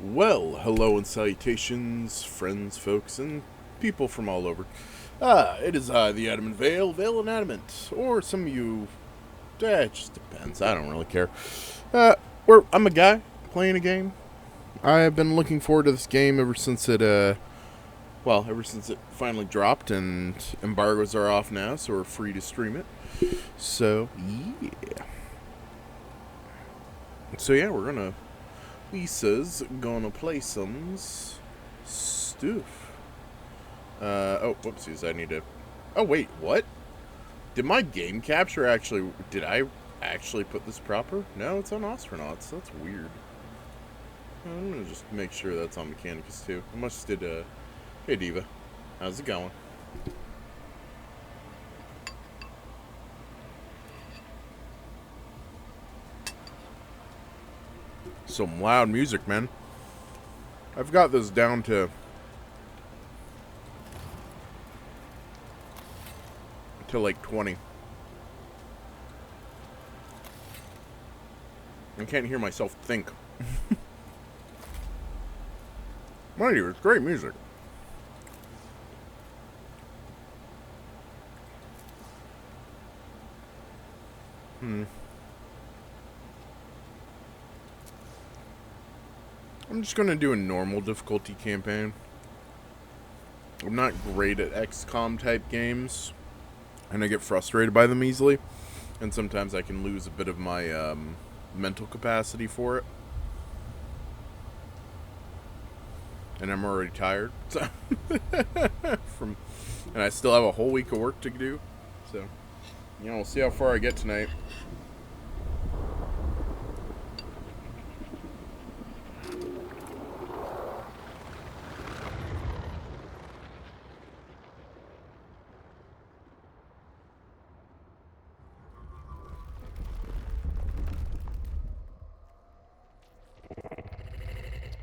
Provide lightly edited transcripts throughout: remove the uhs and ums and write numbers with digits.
Well, hello and salutations, friends, folks, and people from all over. It is I, the Adamant Vale, Vale and Adamant, or some of you. It just depends. I don't really care. Uh, I'm a guy playing a game. I have been looking forward to this game ever since ever since it finally dropped and embargoes are off now, so we're free to stream it. So yeah. Lisa's gonna play some stuff. Whoopsies, I need to... Oh, wait, what? Did my game capture actually... Did I actually put this proper? No, it's on Astronauts. That's weird. I'm gonna just make sure that's on Mechanicus, too. I must did, Hey, Diva. How's it going? Some loud music, man. I've got this down to like 20. I can't hear myself think. Mind you, it's great music. I'm just gonna do a normal difficulty campaign. I'm not great at XCOM type games, and I get frustrated by them easily, and sometimes I can lose a bit of my mental capacity for it. And I'm already tired, so and I still have a whole week of work to do, so we'll see how far I get tonight.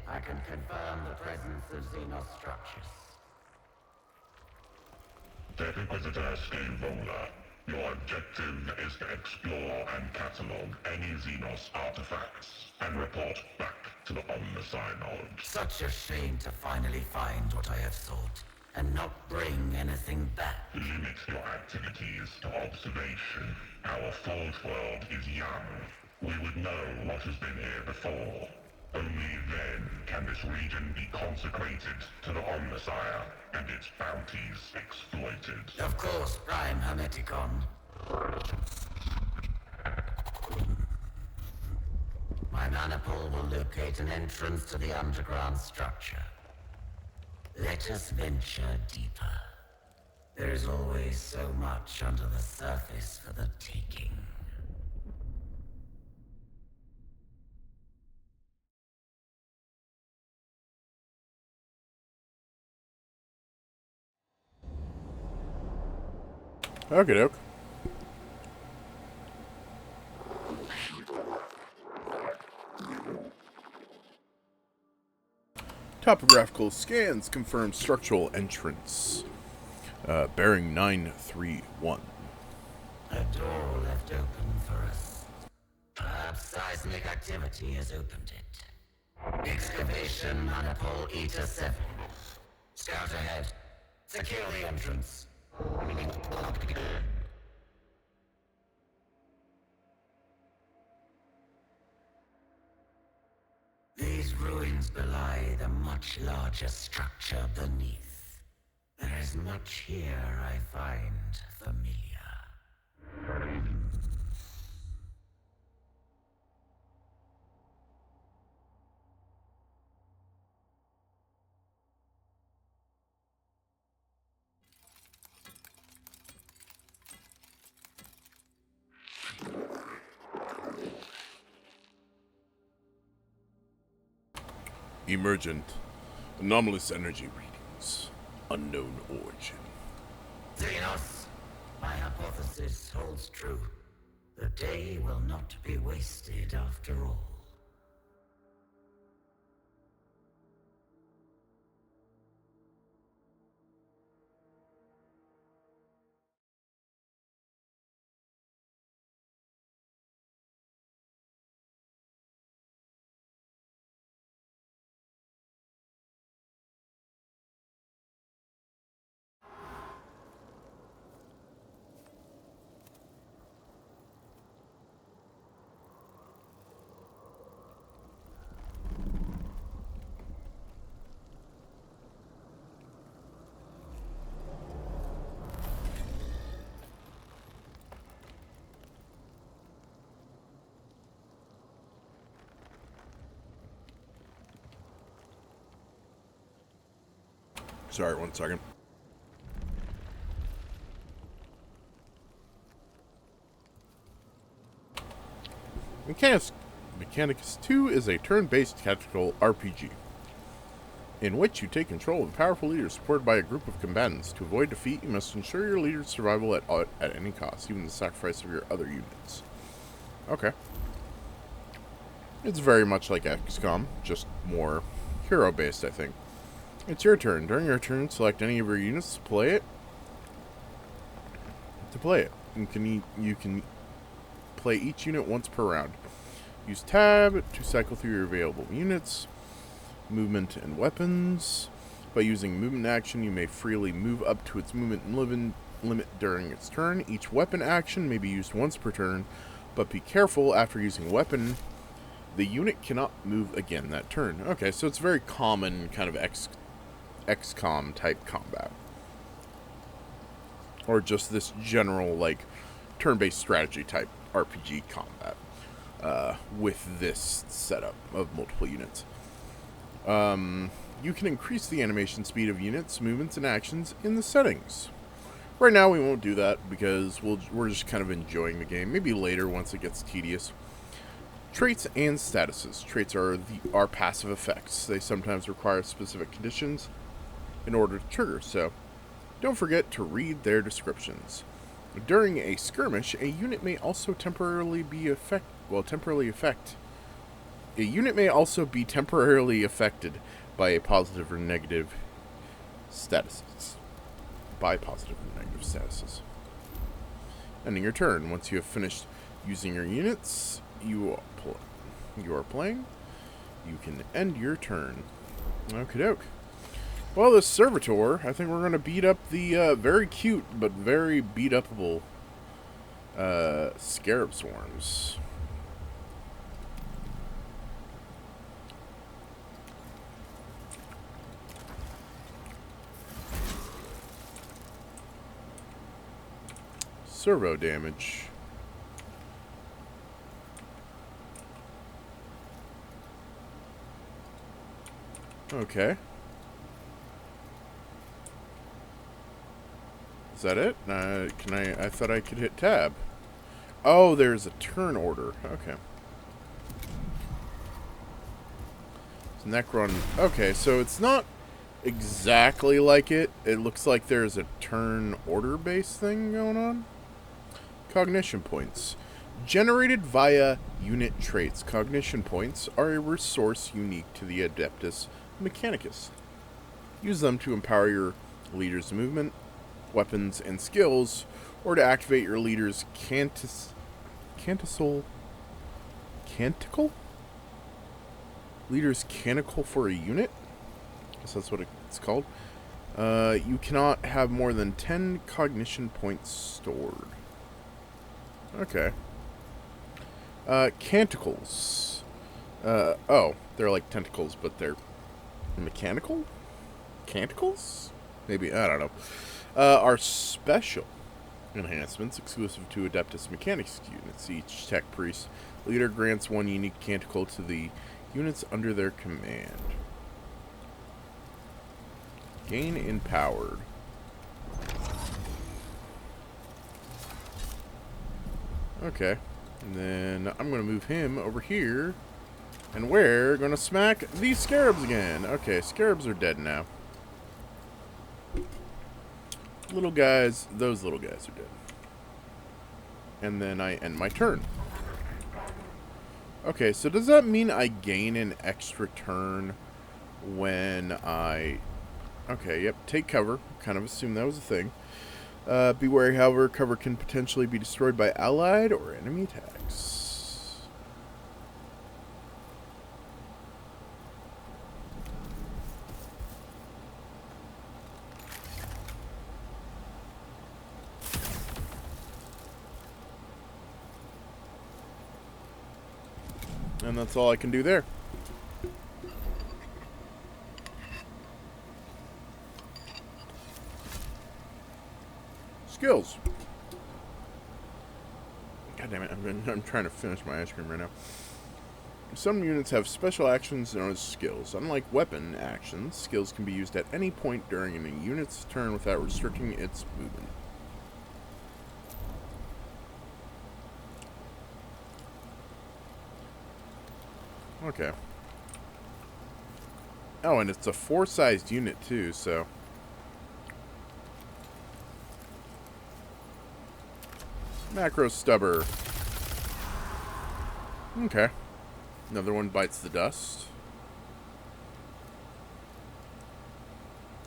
I can confirm the presence of Xenos structures. Tech Inquisitor Scaveola, your objective is to explore and catalog any Xenos artifacts and report back to the Omnicide. Such a shame to finally find what I have sought, and not bring anything back. Limit your activities to observation. Our Forge world is young. We would know what has been here before. Only then can this region be consecrated to the Omnissiah and its bounties exploited. Of course, Prime Hermeticon. My maniple will locate an entrance to the underground structure. Let us venture deeper. There is always so much under the surface for the taking. Okay, doke. Topographical scans confirm structural entrance. Bearing 931. A door left open for us. Perhaps seismic activity has opened it. Excavation Manipole Eta 7. Scout ahead. Secure the entrance. These ruins belie the much larger structure beneath. There is much here I find familiar. Emergent. Anomalous energy readings. Unknown origin. Xenos, my hypothesis holds true. The day will not be wasted after all. Sorry, one second. Mechanicus 2 is a turn-based tactical RPG, in which you take control of a powerful leader supported by a group of combatants. To avoid defeat, you must ensure your leader's survival at any cost, even the sacrifice of your other units. Okay. It's very much like XCOM, just more hero-based, I think. It's your turn. During your turn, select any of your units to play it. You can play each unit once per round. Use tab to cycle through your available units, movement, and weapons. By using movement action, you may freely move up to its movement limit during its turn. Each weapon action may be used once per turn, but be careful, after using a weapon, the unit cannot move again that turn. Okay, so it's very common kind of XCOM type combat. Or just this general, like, turn-based strategy type RPG combat. With this setup of multiple units. You can increase the animation speed of units, movements, and actions in the settings. Right now we won't do that because we're just kind of enjoying the game. Maybe later once it gets tedious. Traits and statuses. Traits are passive effects. They sometimes require specific conditions in order to trigger, so don't forget to read their descriptions. During a skirmish, a unit may also A unit may also be temporarily affected by positive or negative statuses. Ending your turn. Once you have finished using your units you are playing, you can end your turn. Okie doke. Well, this servitor, I think we're going to beat up the very cute but very beat-upable scarab swarms. Servo damage. Okay. Is that it? I thought I could hit tab. Oh, there's a turn order. Okay. So Necron. Okay, so it's not exactly like it. It looks like there's a turn order based thing going on. Cognition points. Generated via unit traits. Cognition points are a resource unique to the Adeptus Mechanicus. Use them to empower your leader's movement, weapons, and skills, or to activate your leader's canticle? Leader's canticle for a unit? I guess that's what it's called. You cannot have more than 10 cognition points stored. Okay. Canticles. Oh, they're like tentacles, but they're mechanical? Canticles? Maybe, I don't know. Are special enhancements exclusive to Adeptus Mechanicus units. Each tech priest leader grants one unique canticle to the units under their command. Gain empowered. Okay. And then I'm going to move him over here. And we're going to smack these scarabs again. Okay, scarabs are dead now. Little guys, those little guys are dead. And then I end my turn. Okay, so does that mean I gain an extra turn when I... Okay, yep, take cover. Kind of assumed that was a thing. Be wary, however, cover can potentially be destroyed by allied or enemy attacks. And that's all I can do there. Skills. God damn it, I'm trying to finish my ice cream right now. Some units have special actions known as skills. Unlike weapon actions, skills can be used at any point during a unit's turn without restricting its movement. Okay. Oh, and it's a 4-sized unit too, so... Macro Stubber. Okay. Another one bites the dust.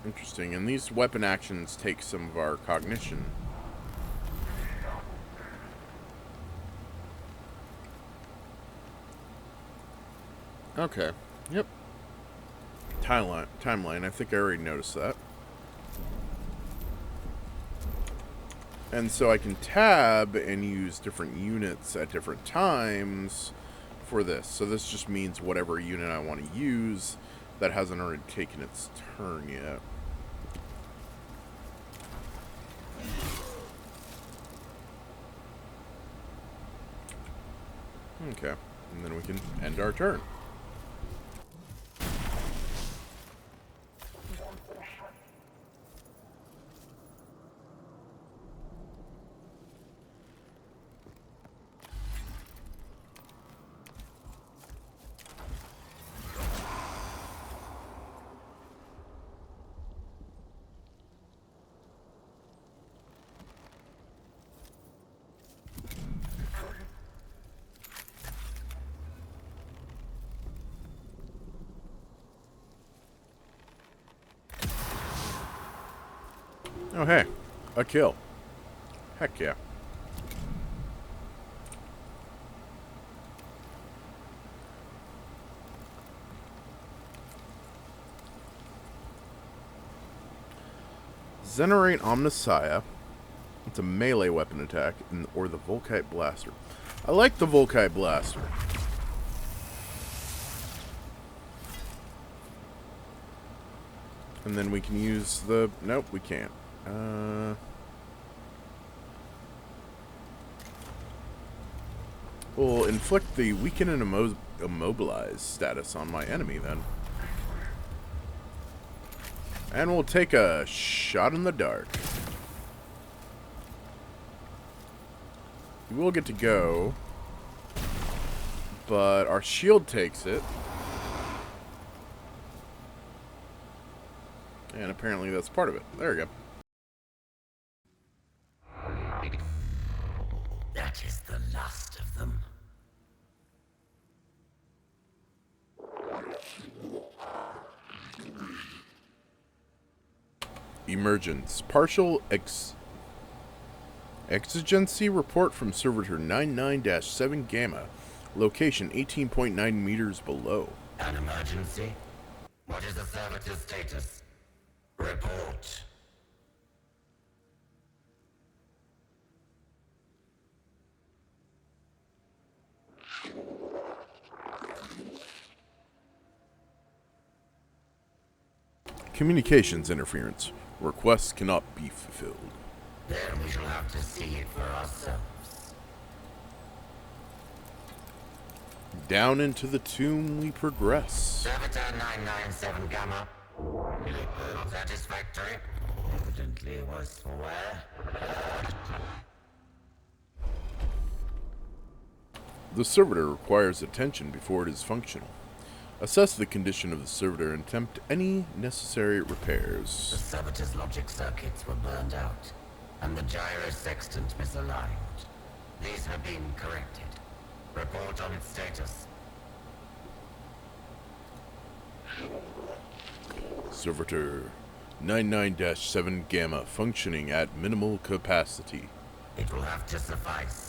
Interesting. And these weapon actions take some of our cognition. Okay. Yep. Timeline. I think I already noticed that. And so I can tab and use different units at different times for this. So this just means whatever unit I want to use that hasn't already taken its turn yet. Okay. And then we can end our turn. Oh, hey. A kill. Heck yeah. Zenerate Omnissiah. It's a melee weapon attack, or the Volkite Blaster. I like the Volkite Blaster. And then we can use the... Nope, we can't. We'll inflict the weaken and immobilize status on my enemy then. And we'll take a shot in the dark. We will get to go, but our shield takes it. And apparently that's part of it. There we go. That is the last of them. Emergence. Partial exigency report from Servitor 99-7 Gamma. Location 18.9 meters below. An emergency? What is the servitor's status? Report. Communications interference. Requests cannot be fulfilled. Then we shall have to see it for ourselves. Down into the tomb we progress. Servitor 997 Gamma. Satisfactory? Evidently was for where? The servitor requires attention before it is functional. Assess the condition of the servitor and attempt any necessary The repairs. servitor's logic circuits were burned out, and the gyrosextant misaligned. These have been corrected. Report on its status. Servitor 99-7 Gamma functioning at minimal capacity. It will have to suffice.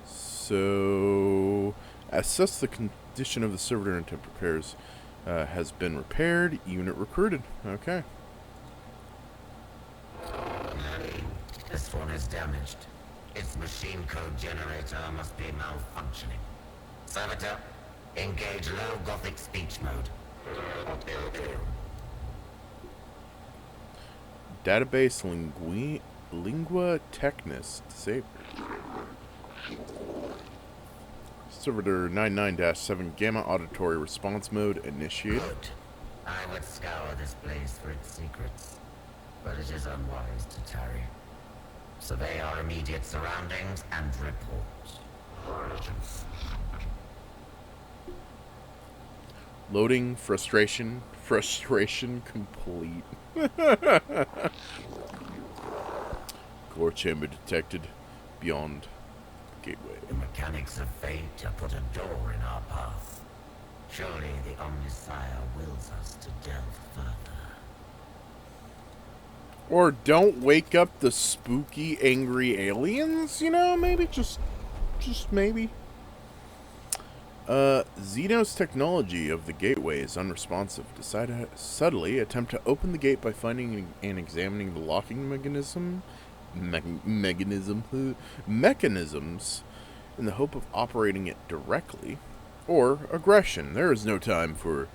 So, assess the condition of the servitor and attempt repairs. Has been repaired. Unit recruited. Okay. This one is damaged. Its machine code generator must be malfunctioning. Servitor, engage low Gothic speech mode. Database lingua technis disabled. Servitor 99-7 Gamma Auditory Response Mode initiated. Good. I would scour this place for its secrets, but it is unwise to tarry. Survey our immediate surroundings and report. Loading, frustration complete. Core chamber detected beyond gateway. The mechanics of fate have put a door in our path. Surely the Omnisire wills us to delve further. Or don't wake up the spooky, angry aliens, you know? Maybe just maybe. Xenos technology of the gateway is unresponsive. Decide to subtly attempt to open the gate by finding and examining the locking mechanisms in the hope of operating it directly. Or aggression. There is no time for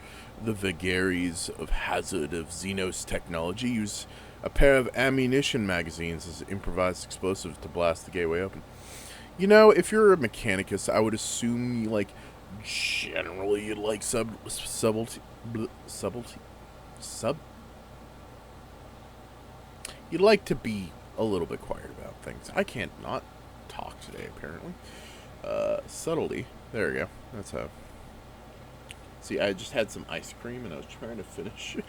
the vagaries of hazard of Xenos technology. Use a pair of ammunition magazines as improvised explosives to blast the gateway open. You know, if you're a Mechanicus, I would assume you generally you'd like you'd like to be a little bit quiet about things. I can't not talk today, apparently. Subtlety. There we go. That's how. See, I just had some ice cream and I was trying to finish it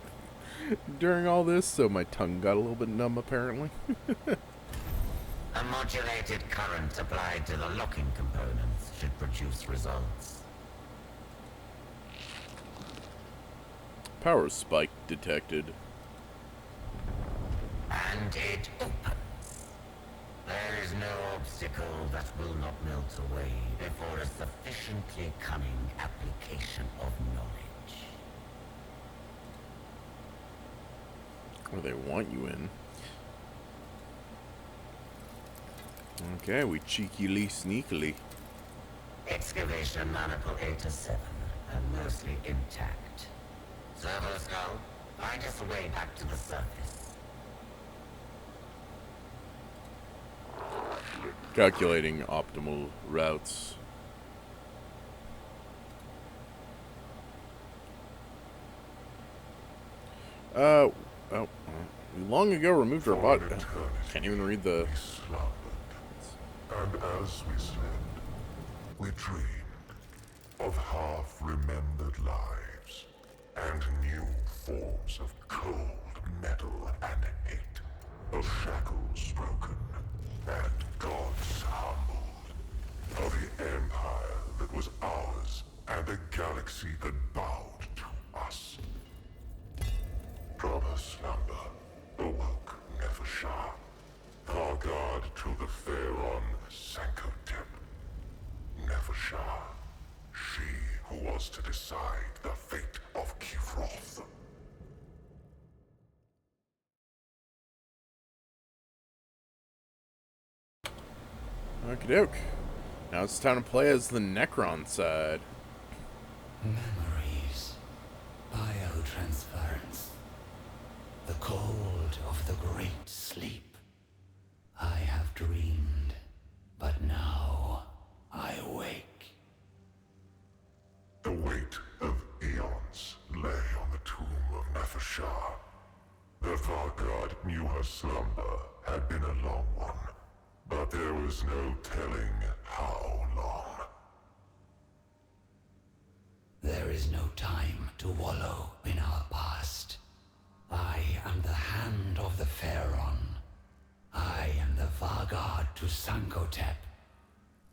during all this, so my tongue got a little bit numb, apparently. A modulated current applied to the locking components should produce results. Power spike detected. And it opens. There is no obstacle that will not melt away before a sufficiently cunning application of knowledge. Where they want you in. Okay, we cheekily sneakily. Excavation maniple 8 to 7 and mostly intact. Servo skull, find us a way back to the surface. Calculating optimal routes. We long ago removed our body. Can't even read the. And as we slept, we dreamed of half-remembered lives and new forms of cold metal and hate, of shackles broken and gods humbled, of the empire that was ours and the galaxy that bowed to us. From her slumber awoke Nefershah, our guard to the Pharaon Sankotep. Nefershah, she who was to decide the fate of Kivroth. Okie doke. Now it's time to play as the Necron side. Memories. Biotransference. The cold of the great sleep. I have dreamed, but now I wake. The weight of eons lay on the tomb of Nefershah. The Vargard knew her slumber had been a long one, but there was no telling how long. There is no time to wallow in our past. I am the hand of the Pharaon. I am the Vargard to Sankotep.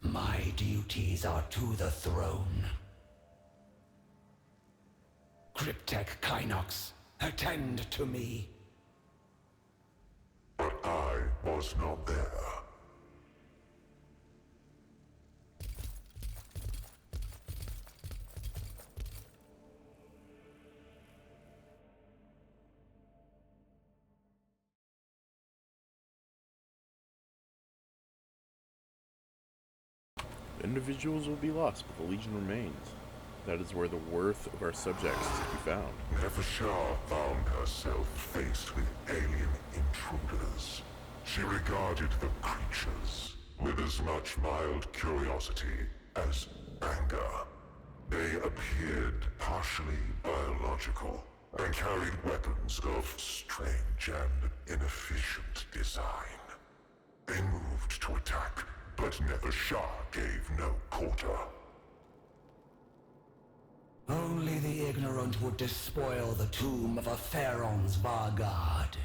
My duties are to the throne. Cryptek Kynox, attend to me. But I was not there. Individuals will be lost, but the Legion remains. That is where the worth of our subjects is to be found. Nefershah found herself faced with alien intruders. She regarded the creatures with as much mild curiosity as anger. They appeared partially biological and carried weapons of strange and inefficient design. They moved to attack, but Nevershah gave no quarter. Only the ignorant would despoil the tomb of a Pharaoh's Vargard.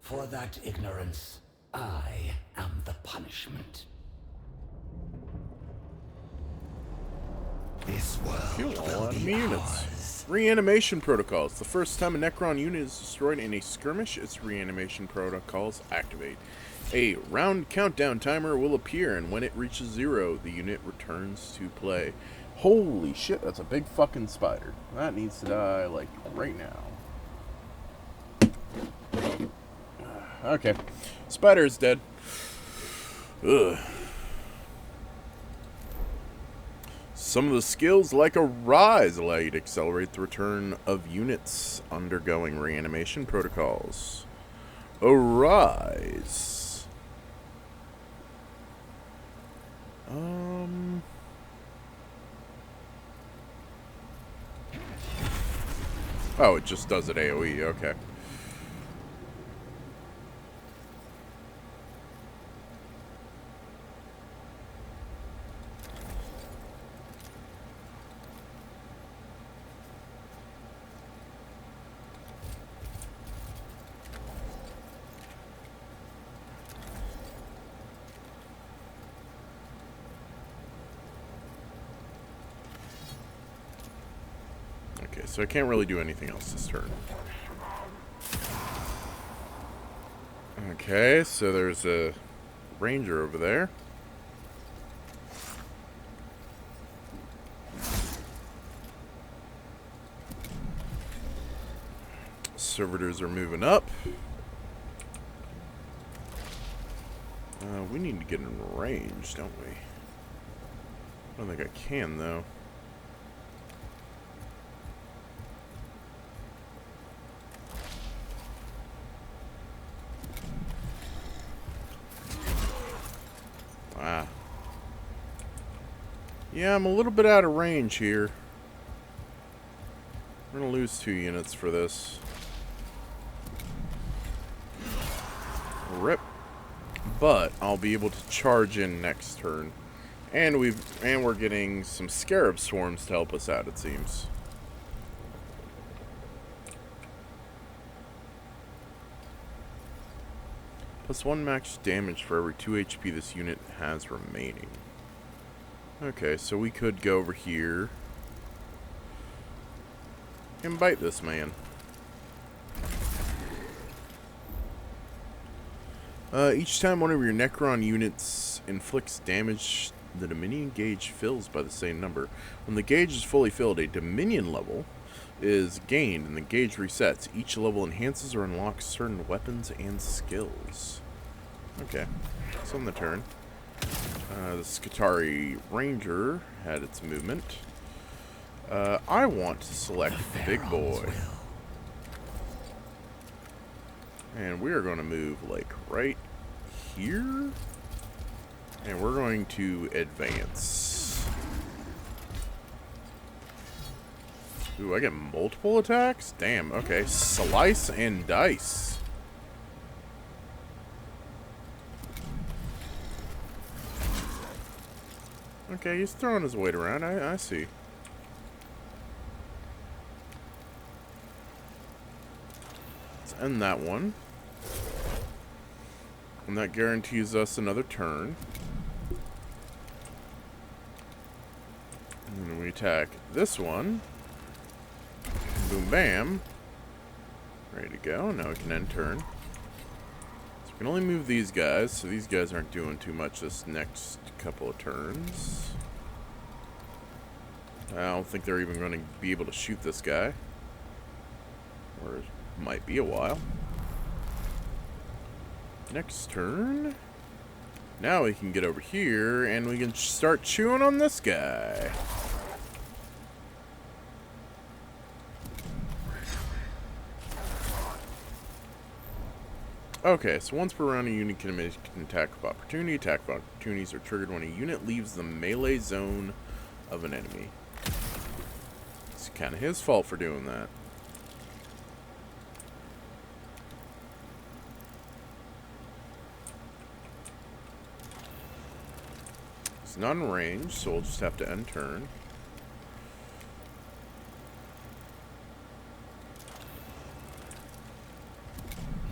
For that ignorance, I am the punishment. This world will be ours. Reanimation protocols. The first time a Necron unit is destroyed in a skirmish, its reanimation protocols activate. A round countdown timer will appear, and when it reaches 0, the unit returns to play. Holy shit, that's a big fucking spider. That needs to die, like, right now. Okay. Spider is dead. Ugh. Some of the skills, like Arise, allow you to accelerate the return of units undergoing reanimation protocols. Arise. Oh, it just does it AoE, okay. Okay, so I can't really do anything else this turn. Okay, so there's a ranger over there. Servitors are moving up. We need to get in range, don't we? I don't think I can, though. Yeah, I'm a little bit out of range here. We're gonna lose 2 units for this. Rip. But I'll be able to charge in next turn. And we're getting some scarab swarms to help us out, it seems. Plus 1 max damage for every 2 HP this unit has remaining. Okay, so we could go over here and bite this man. Each time one of your Necron units inflicts damage, the Dominion gauge fills by the same number. When the gauge is fully filled, a Dominion level is gained and the gauge resets. Each level enhances or unlocks certain weapons and skills. Okay, so on the turn. The Skitari Ranger had its movement. I want to select the big boy. And we are going to move, like, right here. And we're going to advance. Ooh, I get multiple attacks? Damn, okay. Slice and dice. Okay, he's throwing his weight around. I see. Let's end that one. And that guarantees us another turn. And then we attack this one. Boom, bam. Ready to go. Now we can end turn. So we can only move these guys, so these guys aren't doing too much this next couple of turns. I don't think they're even going to be able to shoot this guy. Or it might be a while. Next turn. Now we can get over here and we can start chewing on this guy. Okay, so once per round, a unit can make an attack of opportunity. Attack of opportunities are triggered when a unit leaves the melee zone of an enemy. It's kind of his fault for doing that. It's not in range, so we'll just have to end turn.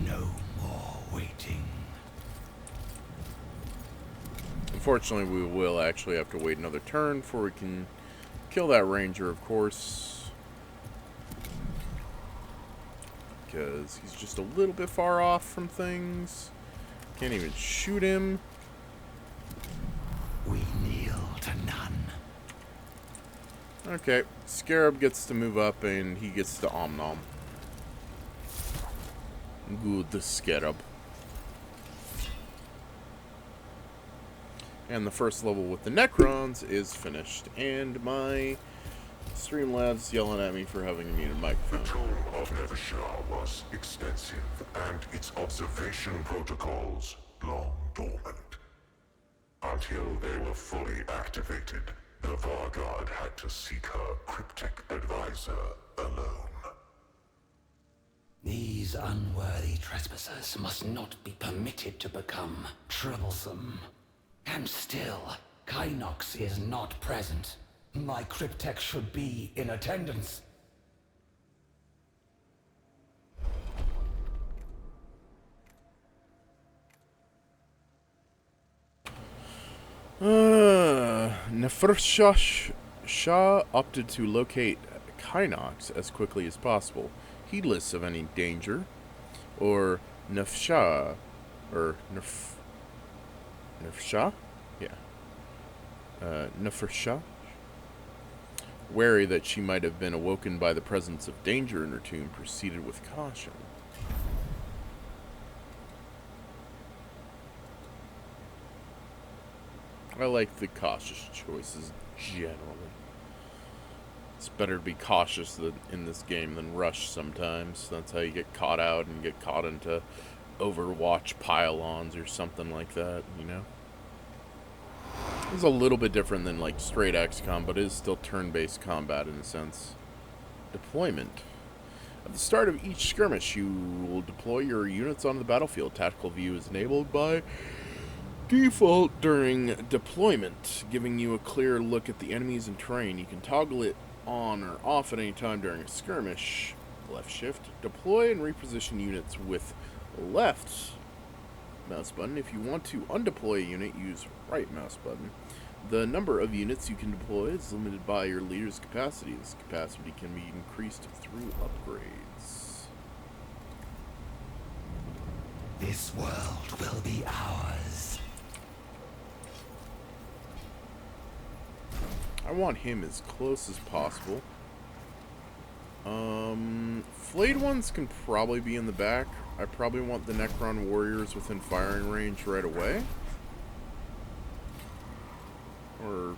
No more waiting. Unfortunately, we will actually have to wait another turn before we can kill that ranger, of course. Because he's just a little bit far off from things. Can't even shoot him. We kneel to none. Okay, Scarab gets to move up and he gets to Om Nom. Good Scarab. And the first level with the Necrons is finished. And my Streamlabs yelling at me for having a muted The microphone. toll of Nevershah was extensive, and its observation protocols long dormant. Until they were fully activated, the Varguard had to seek her cryptic advisor alone. These unworthy trespassers must not be permitted to become troublesome. And still, Kynox is not present. My cryptech should be in attendance. Shah opted to locate Kynox as quickly as possible, heedless of any danger, or Nefshah, or Nefshah? Yeah. Nefshah? Wary that she might have been awoken by the presence of danger in her tomb, proceeded with caution. I like the cautious choices generally. It's better to be cautious in this game than rush sometimes. That's how you get caught out and get caught into Overwatch pile-ons or something like that, you know? It's a little bit different than like straight XCOM, but it is still turn-based combat in a sense. Deployment. At the start of each skirmish, you will deploy your units on the battlefield. Tactical view is enabled by default during deployment, giving you a clear look at the enemies and terrain. You can toggle it on or off at any time during a skirmish. Left shift. Deploy and reposition units with left mouse button. If you want to undeploy a unit, use right mouse button. The number of units you can deploy is limited by your leader's capacity. This capacity can be increased through upgrades. This world will be ours. I want him as close as possible. Flayed ones can probably be in the back. I probably want the Necron warriors within firing range right away. Or,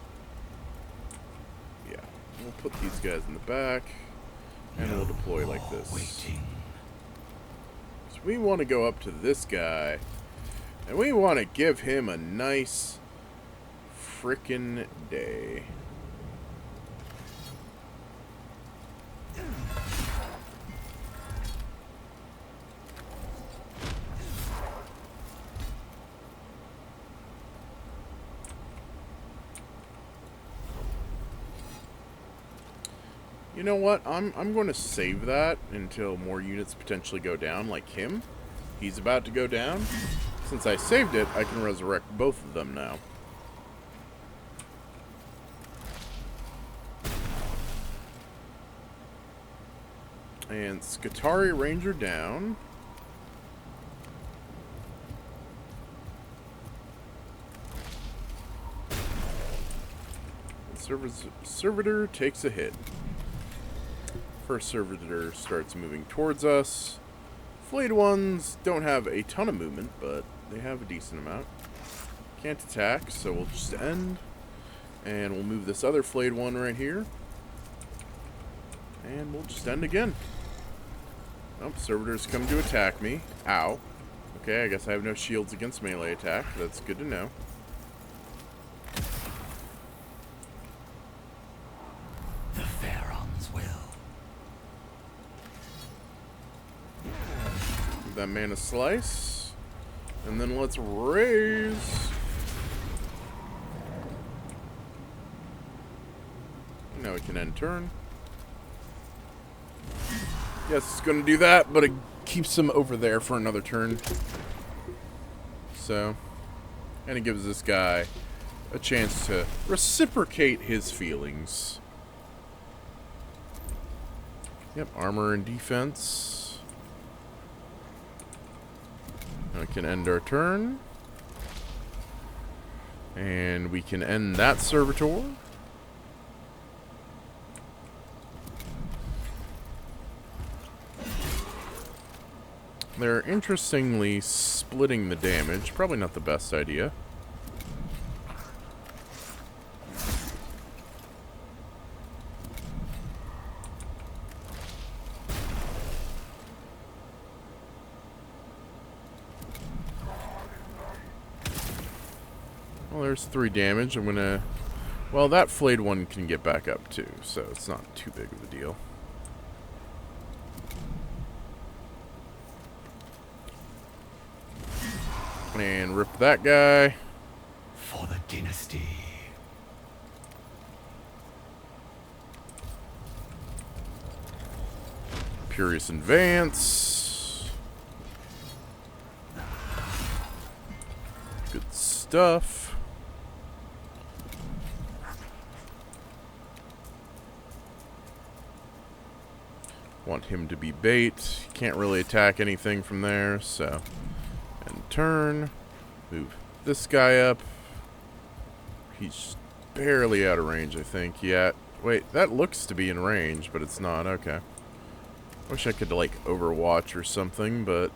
yeah, we'll put these guys in the back, and we'll deploy like this. So we want to go up to this guy, and we want to give him a nice frickin' day. You know what? I'm going to save that until more units potentially go down, like him. He's about to go down. Since I saved it, I can resurrect both of them now. And Skitarii Ranger down. Servitor takes a hit. First servitor starts moving towards us. Flayed ones don't have a ton of movement, but they have a decent amount. Can't attack, so we'll just end. And we'll move this other flayed one right here. And we'll just end again. Oh, servitors come to attack me. Ow. Okay, I guess I have no shields against melee attack. That's good to know. The Pharaoh's will. Give that man a slice. And then let's raise. Now we can end turn. Yes, it's going to do that, but it keeps him over there for another turn. So, and it gives this guy a chance to reciprocate his feelings. Yep, armor and defense. Now we can end our turn. And we can end that servitor. They're interestingly splitting the damage. Probably not the best idea. Well, there's 3 damage. I'm gonna... Well, that flayed one can get back up too, so it's not too big of a deal. And rip that guy. For the dynasty. Furious Advance. Good stuff. Want him to be bait. Can't really attack anything from there, so... And turn. Move this guy up. He's barely out of range, I think. Yeah. Wait, that looks to be in range, but it's not. Okay. Wish I could, like, overwatch or something, but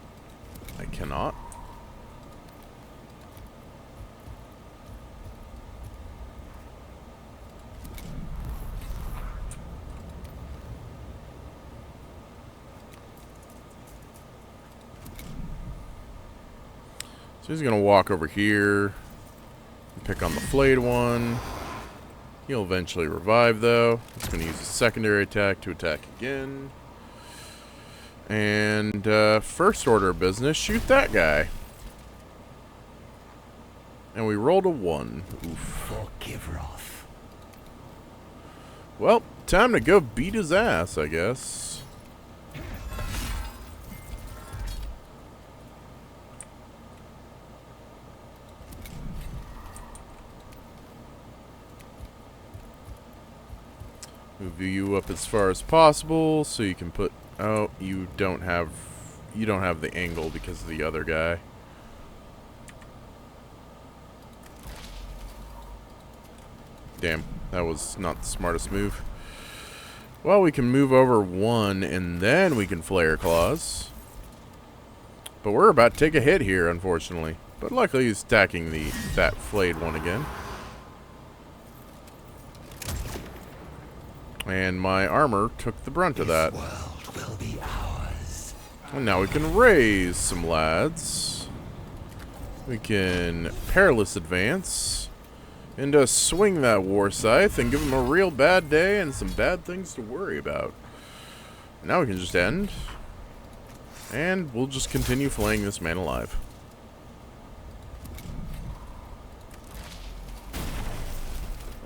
I cannot. So he's going to walk over here and pick on the flayed one. He'll eventually revive, though. He's going to use a secondary attack to attack again. And first order of business, shoot that guy. And we rolled a 1. Oof. For Kivroth. Well, time to go beat his ass, I guess. Move you up as far as possible so you can put... Oh, you don't have the angle because of the other guy. Damn, that was not the smartest move. Well, we can move over 1 and then we can Flare Claws. But we're about to take a hit here, unfortunately. But luckily he's attacking that flayed one again. And my armor took the brunt of that. This world will be ours. And now we can raise some lads. We can Perilous Advance. And swing that War Scythe and give him a real bad day and some bad things to worry about. Now we can just end. And we'll just continue flaying this man alive.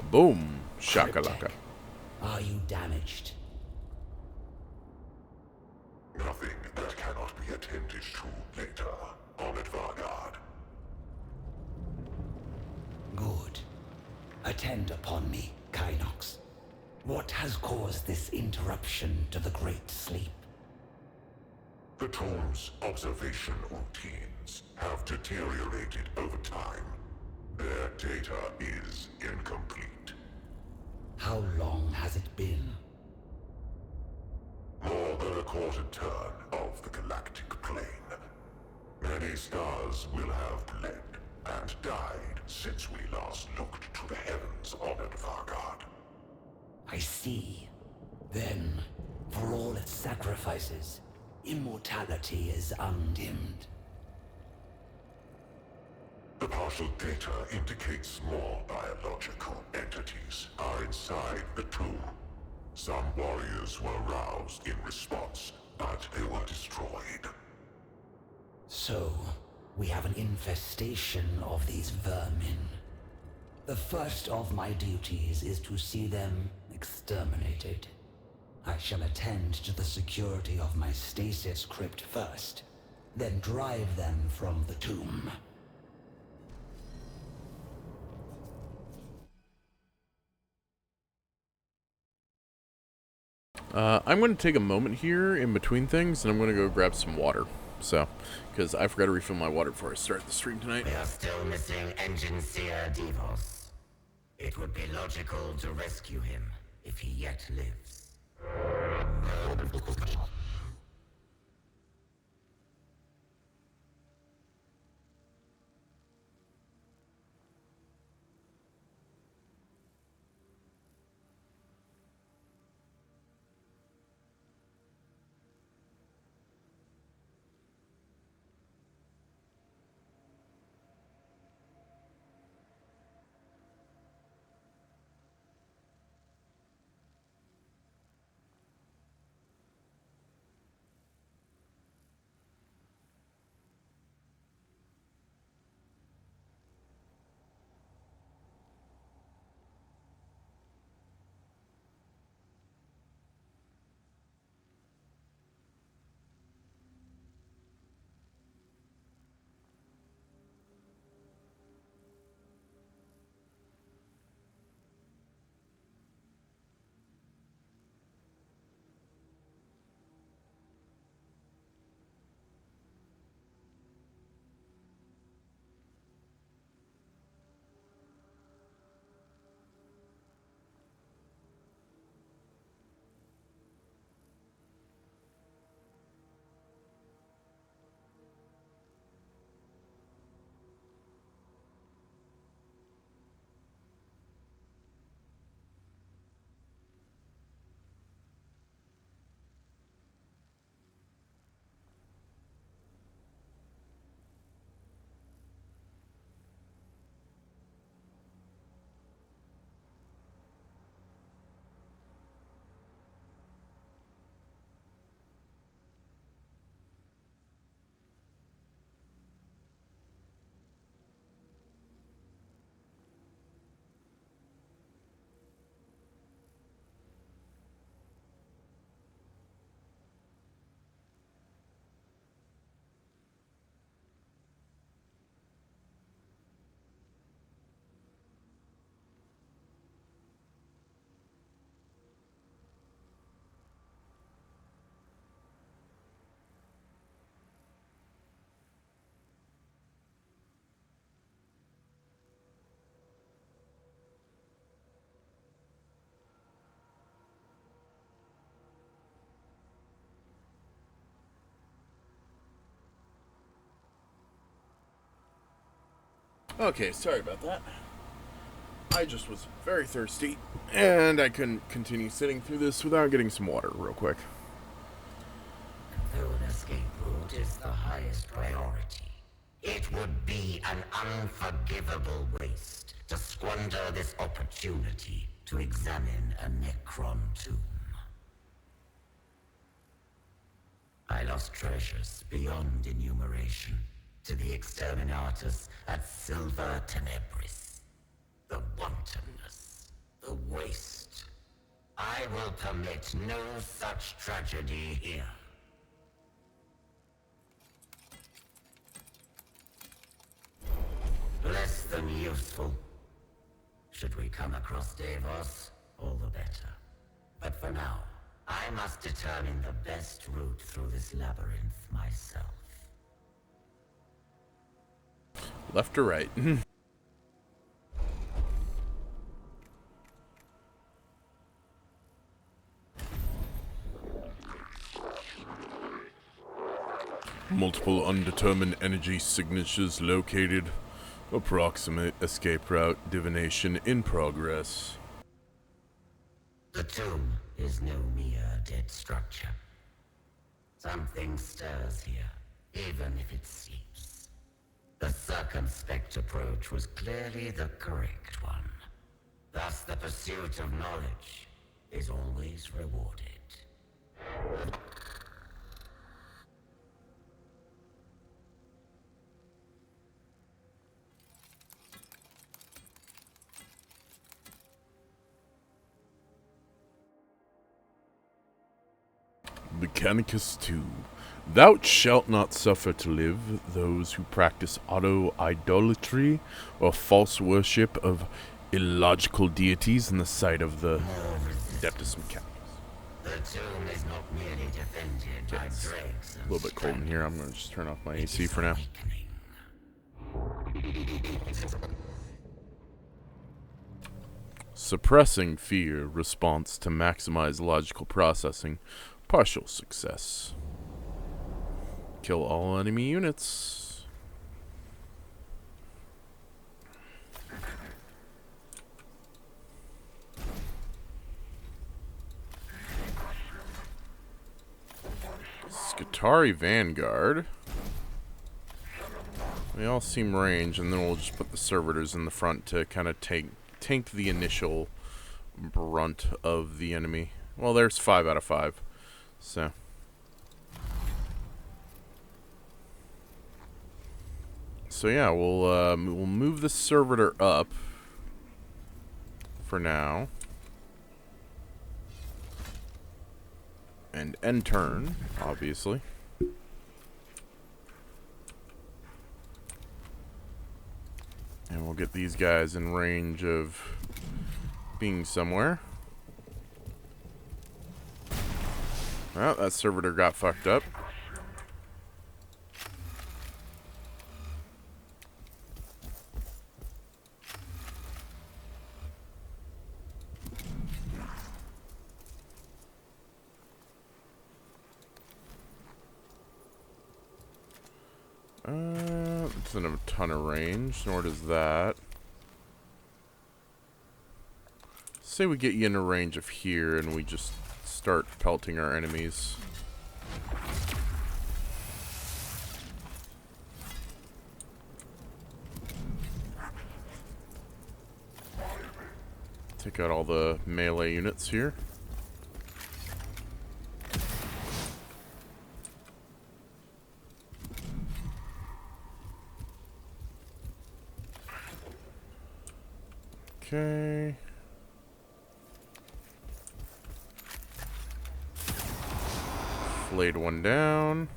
Boom. Shakalaka. Are you damaged? Nothing that cannot be attended to later, Honored Vargard. Good. Attend upon me, Kynox. What has caused this interruption to the Great Sleep? The Tomb's observation routines have deteriorated over time. Their data is incomplete. How long has it been? More than a quarter turn of the galactic plane. Many stars will have bled and died since we last looked to the heavens, Honored Vargard. I see. Then, for all its sacrifices, immortality is undimmed. The partial data indicates more biological entities are inside the tomb. Some warriors were roused in response, but they were destroyed. So, we have an infestation of these vermin. The first of my duties is to see them exterminated. I shall attend to the security of my stasis crypt first, then drive them from the tomb. I'm going to take a moment here in between things, and I'm going to go grab some water. So, because I forgot to refill my water before I start the stream tonight. We are still missing Engine Seer Devos. It would be logical to rescue him if he yet lives. Okay, sorry about that. I just was very thirsty, and I couldn't continue sitting through this without getting some water real quick. Though an escape route is the highest priority, it would be an unforgivable waste to squander this opportunity to examine a Necron tomb. I lost treasures beyond enumeration to the exterminatus at Silver Tenebris. The wantonness, the waste. I will permit no such tragedy here. Less than useful. Should we come across Davos, all the better. But for now, I must determine the best route through this labyrinth myself. Left or right? Multiple undetermined energy signatures located. Approximate escape route divination in progress. The tomb is no mere dead structure. Something stirs here, even if it sleeps. The circumspect approach was clearly the correct one. Thus, the pursuit of knowledge is always rewarded. Mechanicus 2. Thou shalt not suffer to live those who practice auto-idolatry or false worship of illogical deities in the sight of the Adeptus Mechanicus. The tomb is not merely defended by It's dregs a little bit cold in here. I'm going to just turn off my AC for now. Suppressing fear response to maximize logical processing. Partial success. Kill all enemy units. Skitari Vanguard. They all seem range, and then we'll just put the servitors in the front to kind of tank the initial brunt of the enemy. Well, there's 5 out of 5. So. So yeah, we'll move the servitor up for now. And end turn, obviously. And we'll get these guys in range of being somewhere. Well, that servitor got fucked up. Doesn't have a ton of range, nor does that. Say we get you in a range of here and we just start pelting our enemies. Take out all the melee units here. Okay. Flayed one down.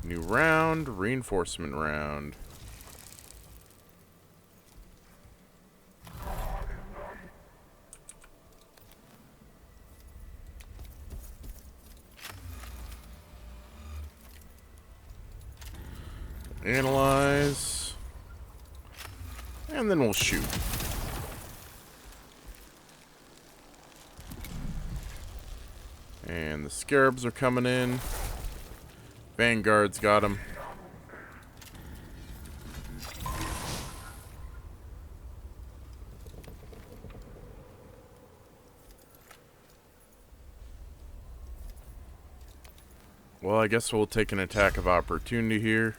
New round, reinforcement round. Analyze. And then we'll shoot. And the scarabs are coming in. Vanguard's got them. Well, I guess we'll take an attack of opportunity here.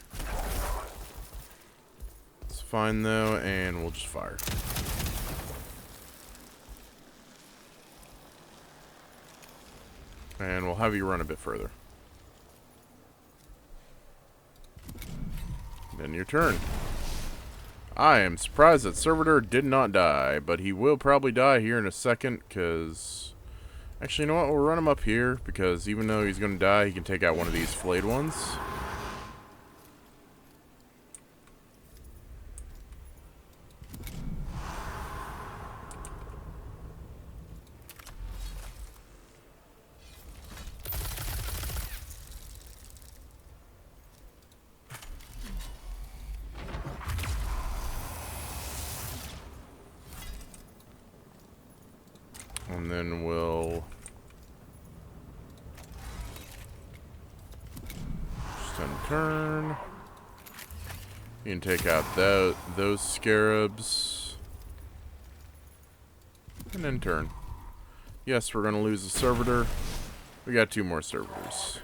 It's fine though, and we'll just fire. And we'll have you run a bit further. Then your turn. I am surprised that Servitor did not die, but he will probably die here in a second, because... Actually, you know what? We'll run him up here, because even though he's going to die, he can take out one of these flayed ones. And then we'll just end turn. You can take out those scarabs. And end turn. Yes, we're going to lose a servitor. We got 2 more servitors.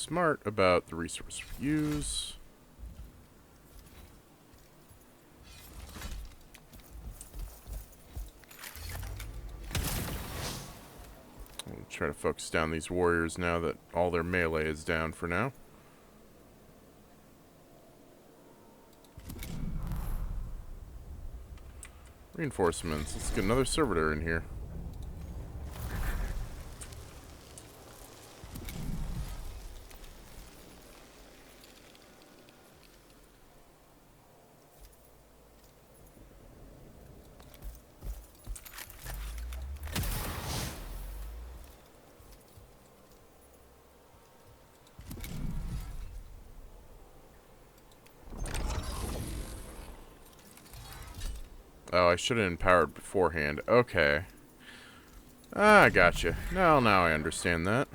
smart about the resource we use. I'll try to focus down these warriors now that all their melee is down for now. Reinforcements. Let's get another servitor in here. Oh, I should have empowered beforehand. Okay. Ah, I gotcha. Now I understand that.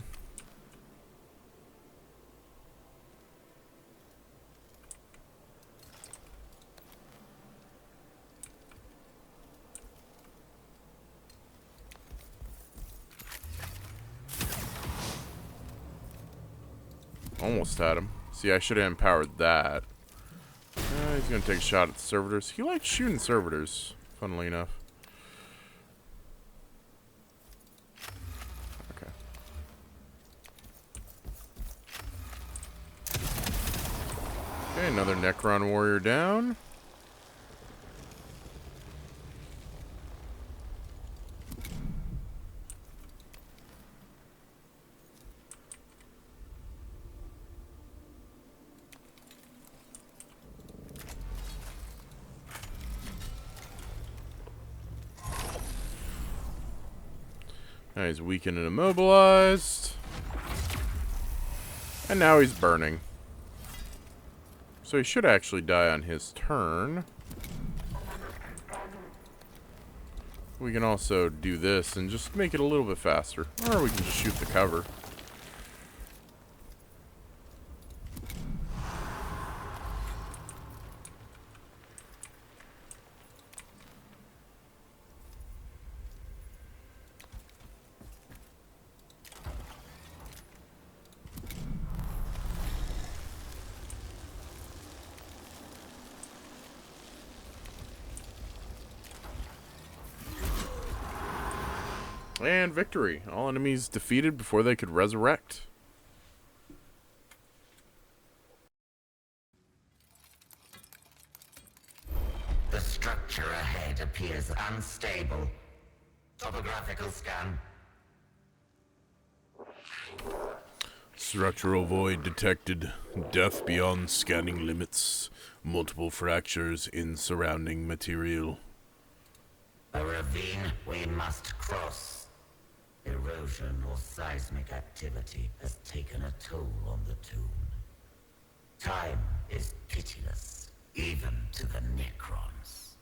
Almost had him. See, I should have empowered that. He's gonna take a shot at the servitors. He likes shooting servitors, funnily enough. Okay. Okay, another Necron warrior down. Now he's weakened and immobilized. And now he's burning. So he should actually die on his turn. We can also do this and just make it a little bit faster. Or we can just shoot the cover. And victory. All enemies defeated before they could resurrect. The structure ahead appears unstable. Topographical scan. Structural void detected. Death beyond scanning limits. Multiple fractures in surrounding material. A ravine we must cross. Erosion or seismic activity has taken a toll on the tomb. Time is pitiless, even to the Necrons.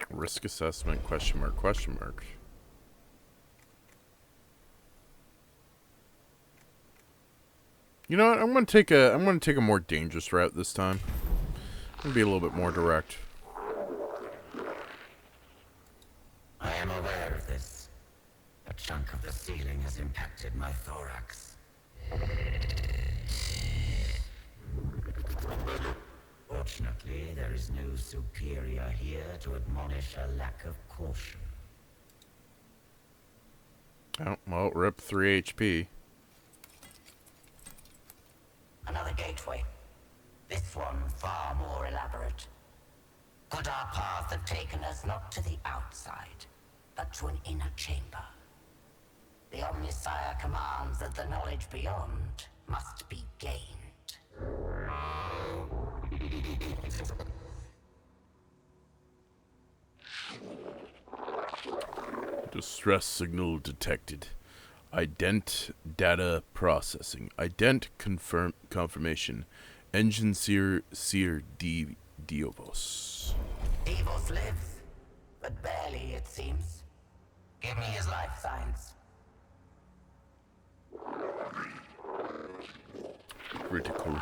Risk assessment, question mark, question mark. You know what? I'm gonna take a more dangerous route this time. I'm gonna be a little bit more direct. I am aware of this. A chunk of the ceiling has impacted my thorax. Fortunately, there is no superior here to admonish a lack of caution. Oh, well, rip 3 HP. Another gateway. This one far more elaborate. Could our path have taken us not to the outside, but to an inner chamber? The Omnisire commands that the knowledge beyond must be gained. Distress signal detected. Ident data processing. Ident confirmation. Engine seer Diovos. Divos lives, but barely, it seems. Give me his life signs. Critical.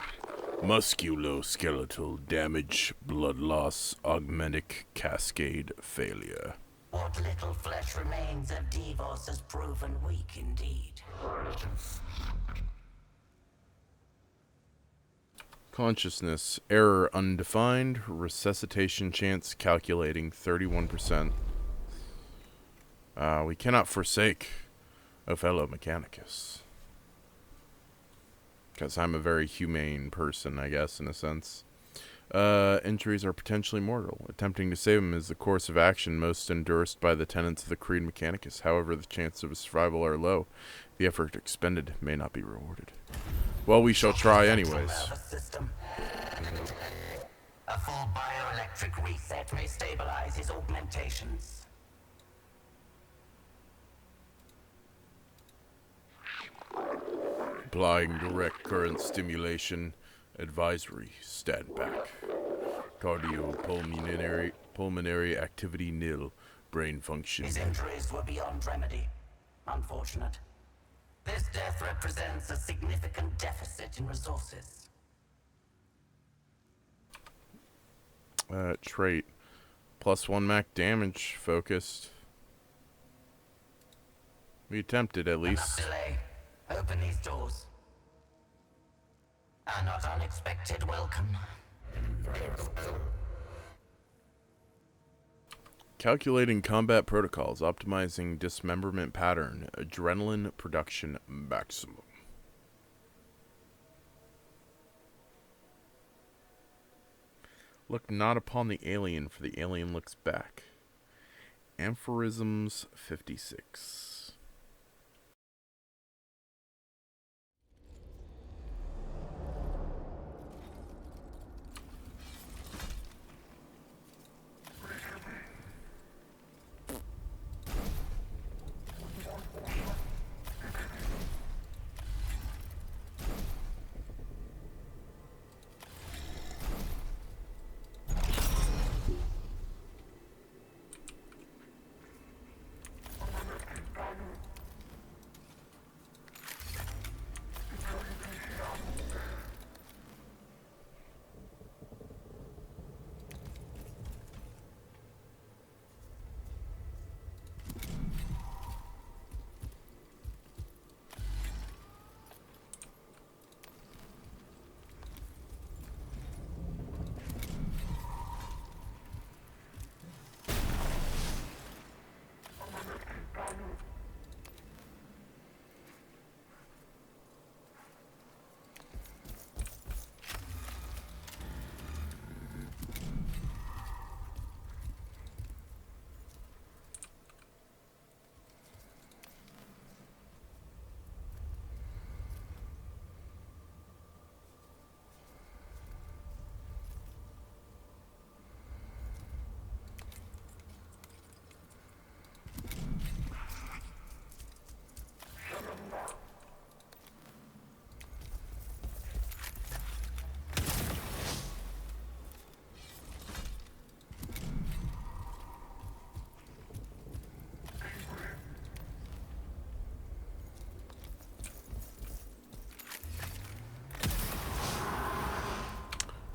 Musculoskeletal damage, blood loss, augmentic cascade failure. What little flesh remains of Devos has proven weak indeed. Consciousness. Error undefined. Resuscitation chance calculating 31%. We cannot forsake a fellow Mechanicus. Because I'm a very humane person, I guess, in a sense. Injuries are potentially mortal. Attempting to save him is the course of action most endorsed by the tenets of the Creed Mechanicus. However, the chances of his survival are low. The effort expended may not be rewarded. Well, we shall try anyways. A full bioelectric reset may stabilize his augmentations. Applying direct current stimulation. Advisory. Stand back. Cardiopulmonary activity nil. Brain function. His injuries were beyond remedy. Unfortunate. This death represents a significant deficit in resources. Trait. +1 Mac damage. Focused. We attempted at least. Enough delay. Open these doors. A not unexpected welcome. Calculating combat protocols. Optimizing dismemberment pattern. Adrenaline production maximum. Look not upon the alien, for the alien looks back. Aphorisms 56.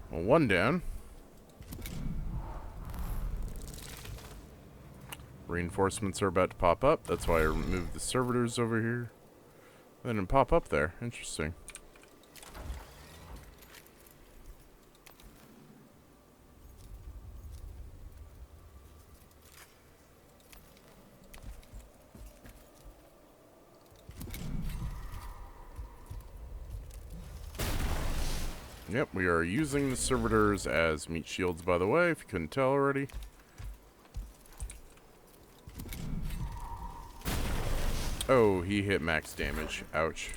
Well, one down. Reinforcements are about to pop up. That's why I removed the servitors over here. They didn't pop up there. Interesting. Yep, we are using the servitors as meat shields, by the way, if you couldn't tell already. Oh, he hit max damage. Ouch.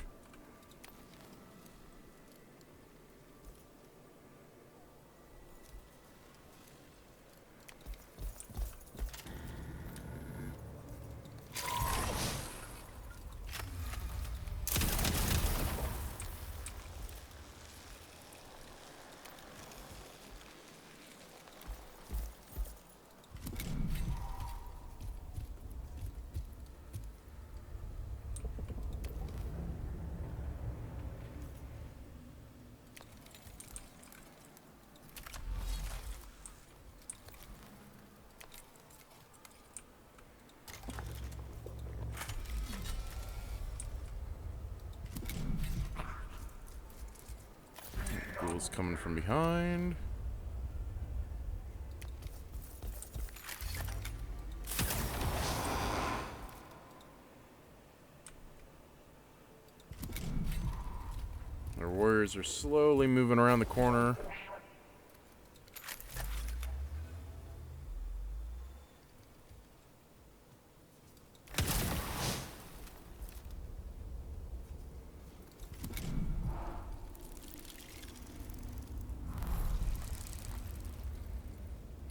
Eagles coming from behind. Our warriors are slowly moving around the corner.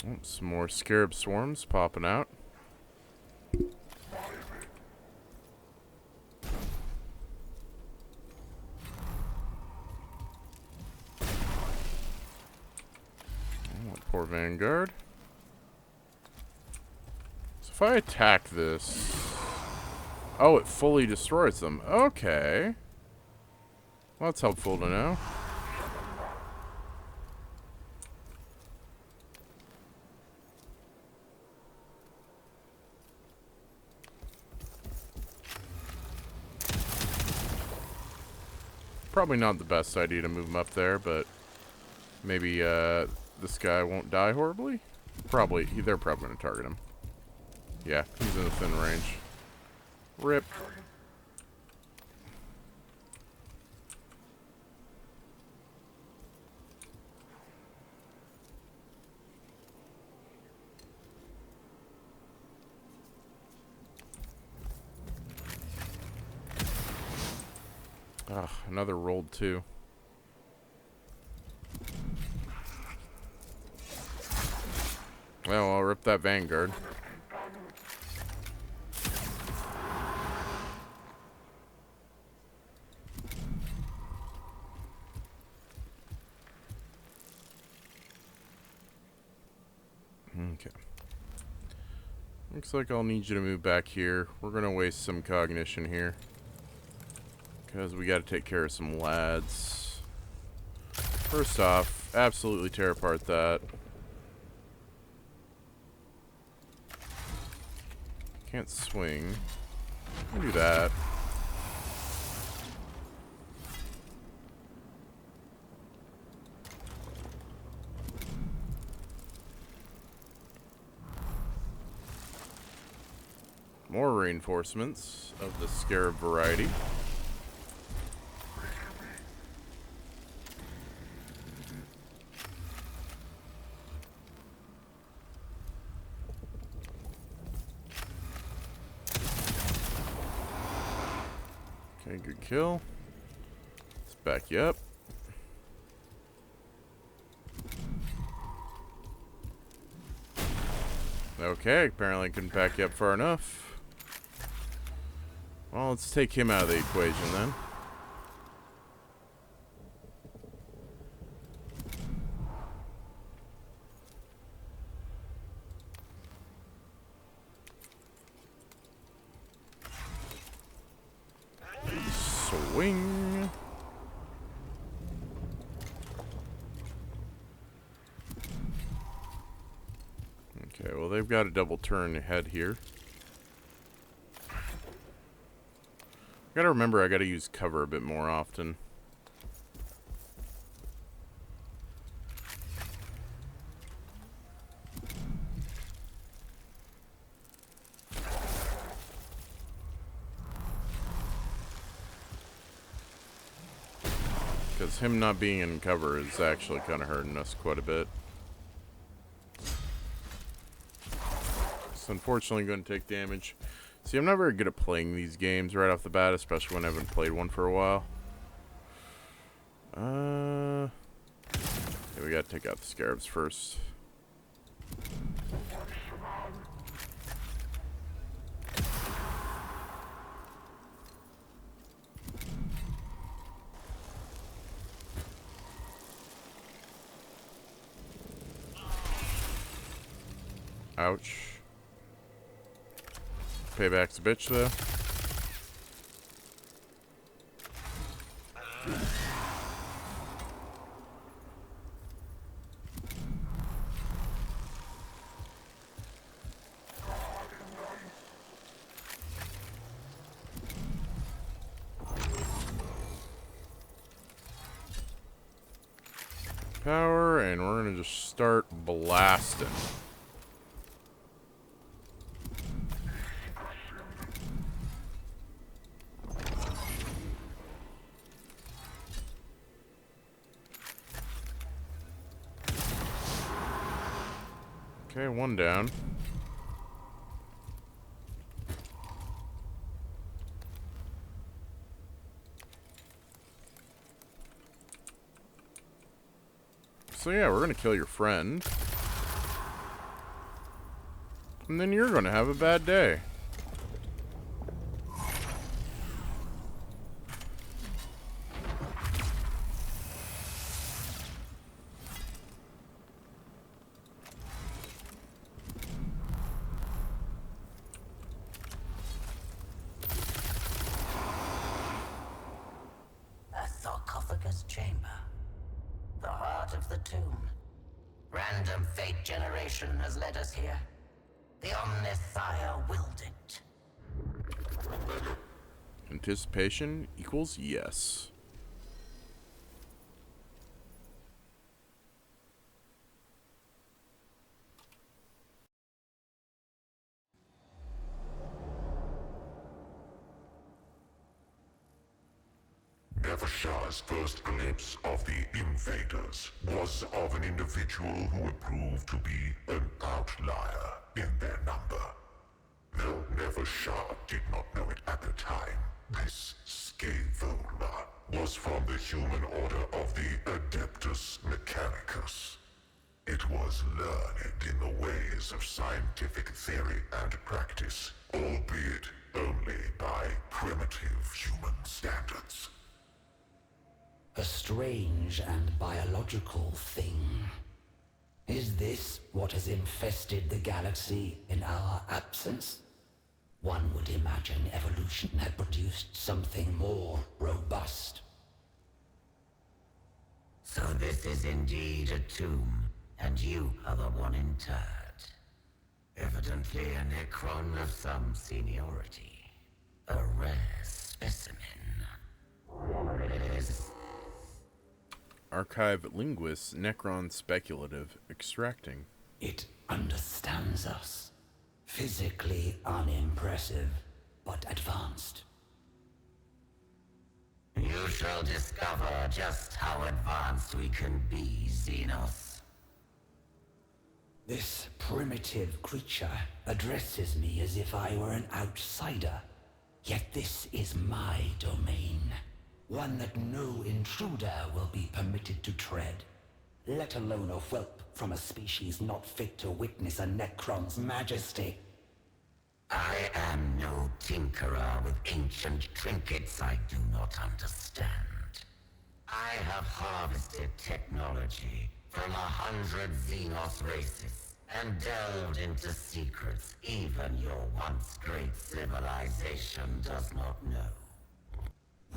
Oh, some more scarab swarms popping out. Poor Vanguard. So if I attack this... Oh, it fully destroys them. Okay. Well, that's helpful to know. Probably not the best idea to move him up there, but maybe, this guy won't die horribly? Probably. They're probably going to target him. Yeah, he's in the thin range. Rip. Ugh, another rolled 2. Well, I'll rip that Vanguard. Okay. Looks like I'll need you to move back here. We're gonna waste some cognition here. Because we gotta take care of some lads. First off, absolutely tear apart that. Can't swing. I'll do that. More reinforcements of the scarab variety. Okay, good kill. Let's back you up. Okay, apparently I couldn't back you up far enough. Well, let's take him out of the equation then. Swing. Okay, well, they've got a double turn ahead here. I gotta remember I gotta use cover a bit more often. Because him not being in cover is actually kind of hurting us quite a bit. It's unfortunately going to take damage. See, I'm not very good at playing these games right off the bat, especially when I haven't played one for a while. Yeah, we gotta take out the scarabs first. Ouch. Payback's a bitch, though. power, and we're gonna just start blasting. Okay, one down. So yeah, we're gonna kill your friend. And then you're gonna have a bad day. A sarcophagus chamber. The heart of the tomb. Random fate generation has led us here. The Omnissiah willed it. Anticipation equals yes. Nevershah's first glimpse of the invaders was of an individual who would prove to be an outlier in their number. Though Nevershah did not know it at the time, this Scaevola was from the human order of the Adeptus Mechanicus. It was learned in the ways of scientific theory and practice, albeit only by primitive human standards. A strange and biological thing. Is this what has infested the galaxy in our absence? One would imagine evolution had produced something more robust. So this is indeed a tomb, and you are the one interred. Evidently a Necron of some seniority. A rare specimen. It is Archive linguists, Necron speculative, extracting. It understands us. Physically unimpressive, but advanced. You shall discover just how advanced we can be, Xenos. This primitive creature addresses me as if I were an outsider. Yet this is my domain. One that no intruder will be permitted to tread, let alone a whelp from a species not fit to witness a Necron's majesty. I am no tinkerer with ancient trinkets I do not understand. I have harvested technology from 100 Xenos races and delved into secrets even your once great civilization does not know.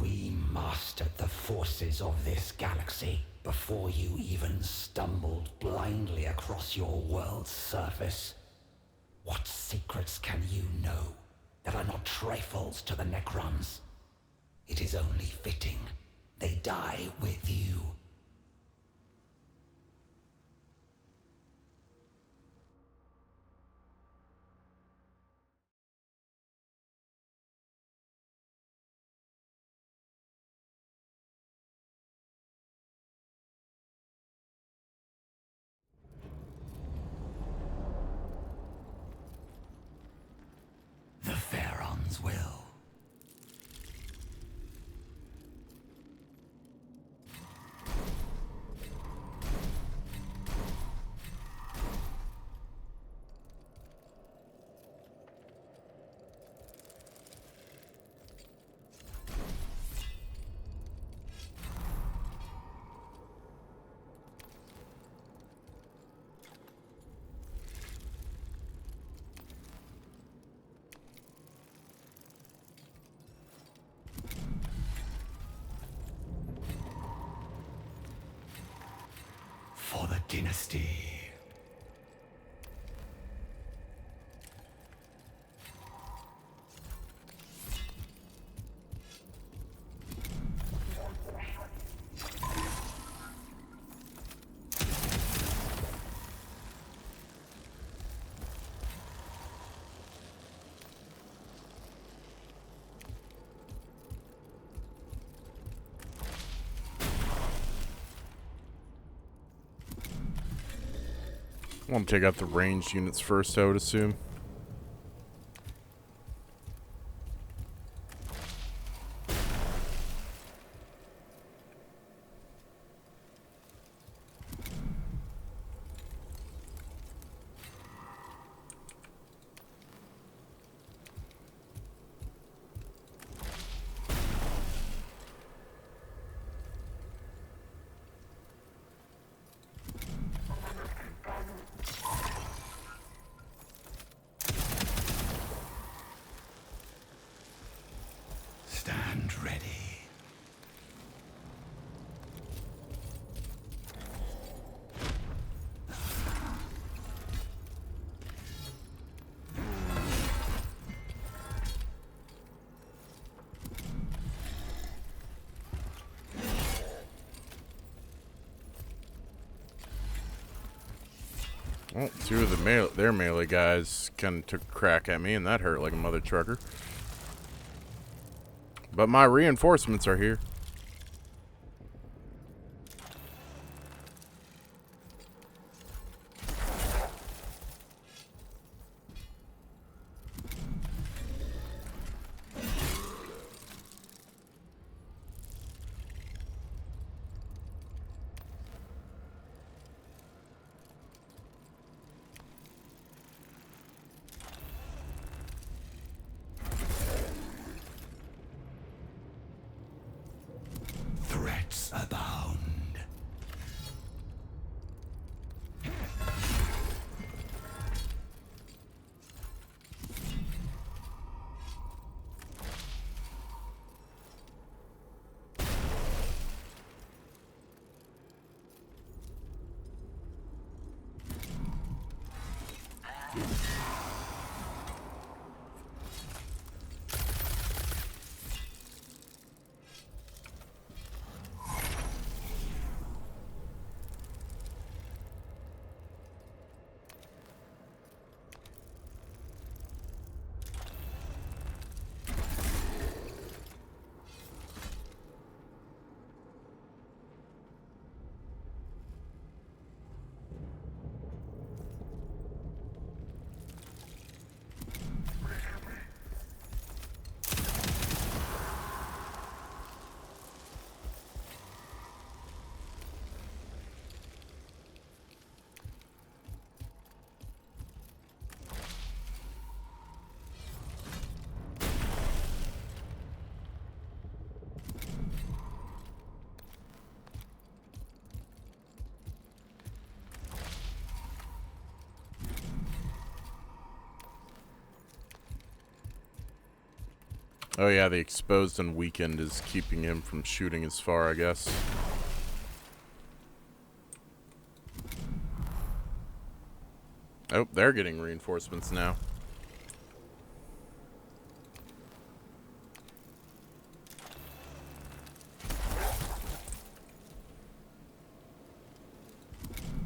We mastered the forces of this galaxy before you even stumbled blindly across your world's surface. What secrets can you know that are not trifles to the Necrons? It is only fitting they die with you. The Pharaoh's will. For the dynasty. I want to take out the ranged units first, I would assume. Stand ready. Well, two of their melee guys kind of took a crack at me, and that hurt like a mother trucker. But my reinforcements are here. Threats abound. Oh yeah, the exposed and weakened is keeping him from shooting as far, I guess. Oh, they're getting reinforcements now.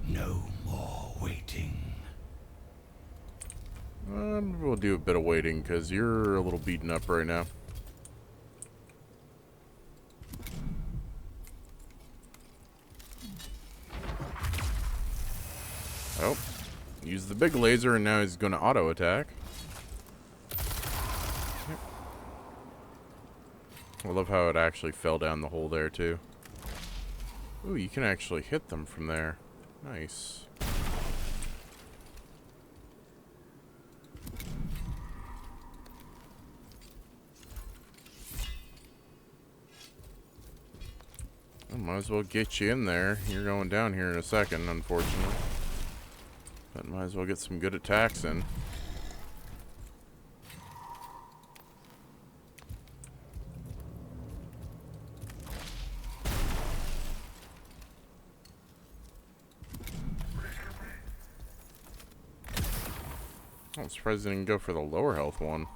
No more waiting. We'll do a bit of waiting, because you're a little beaten up right now. Oh, use the big laser, and now he's going to auto attack. Yep. I love how it actually fell down the hole there, too. Ooh, you can actually hit them from there. Nice. I might as well get you in there. You're going down here in a second, unfortunately. But might as well get some good attacks in. I'm surprised I didn't go for the lower health one.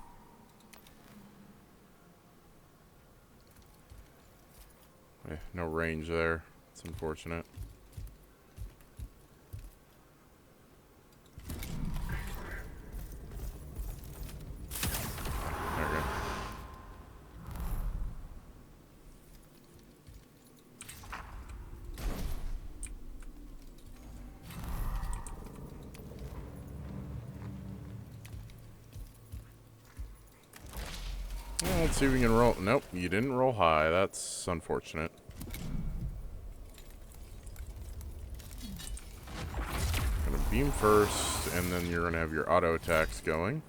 No range there. It's unfortunate. There we go. Let's see if we can roll. Nope, you didn't roll high. That's unfortunate. Gonna beam first, and then you're gonna have your auto attacks going.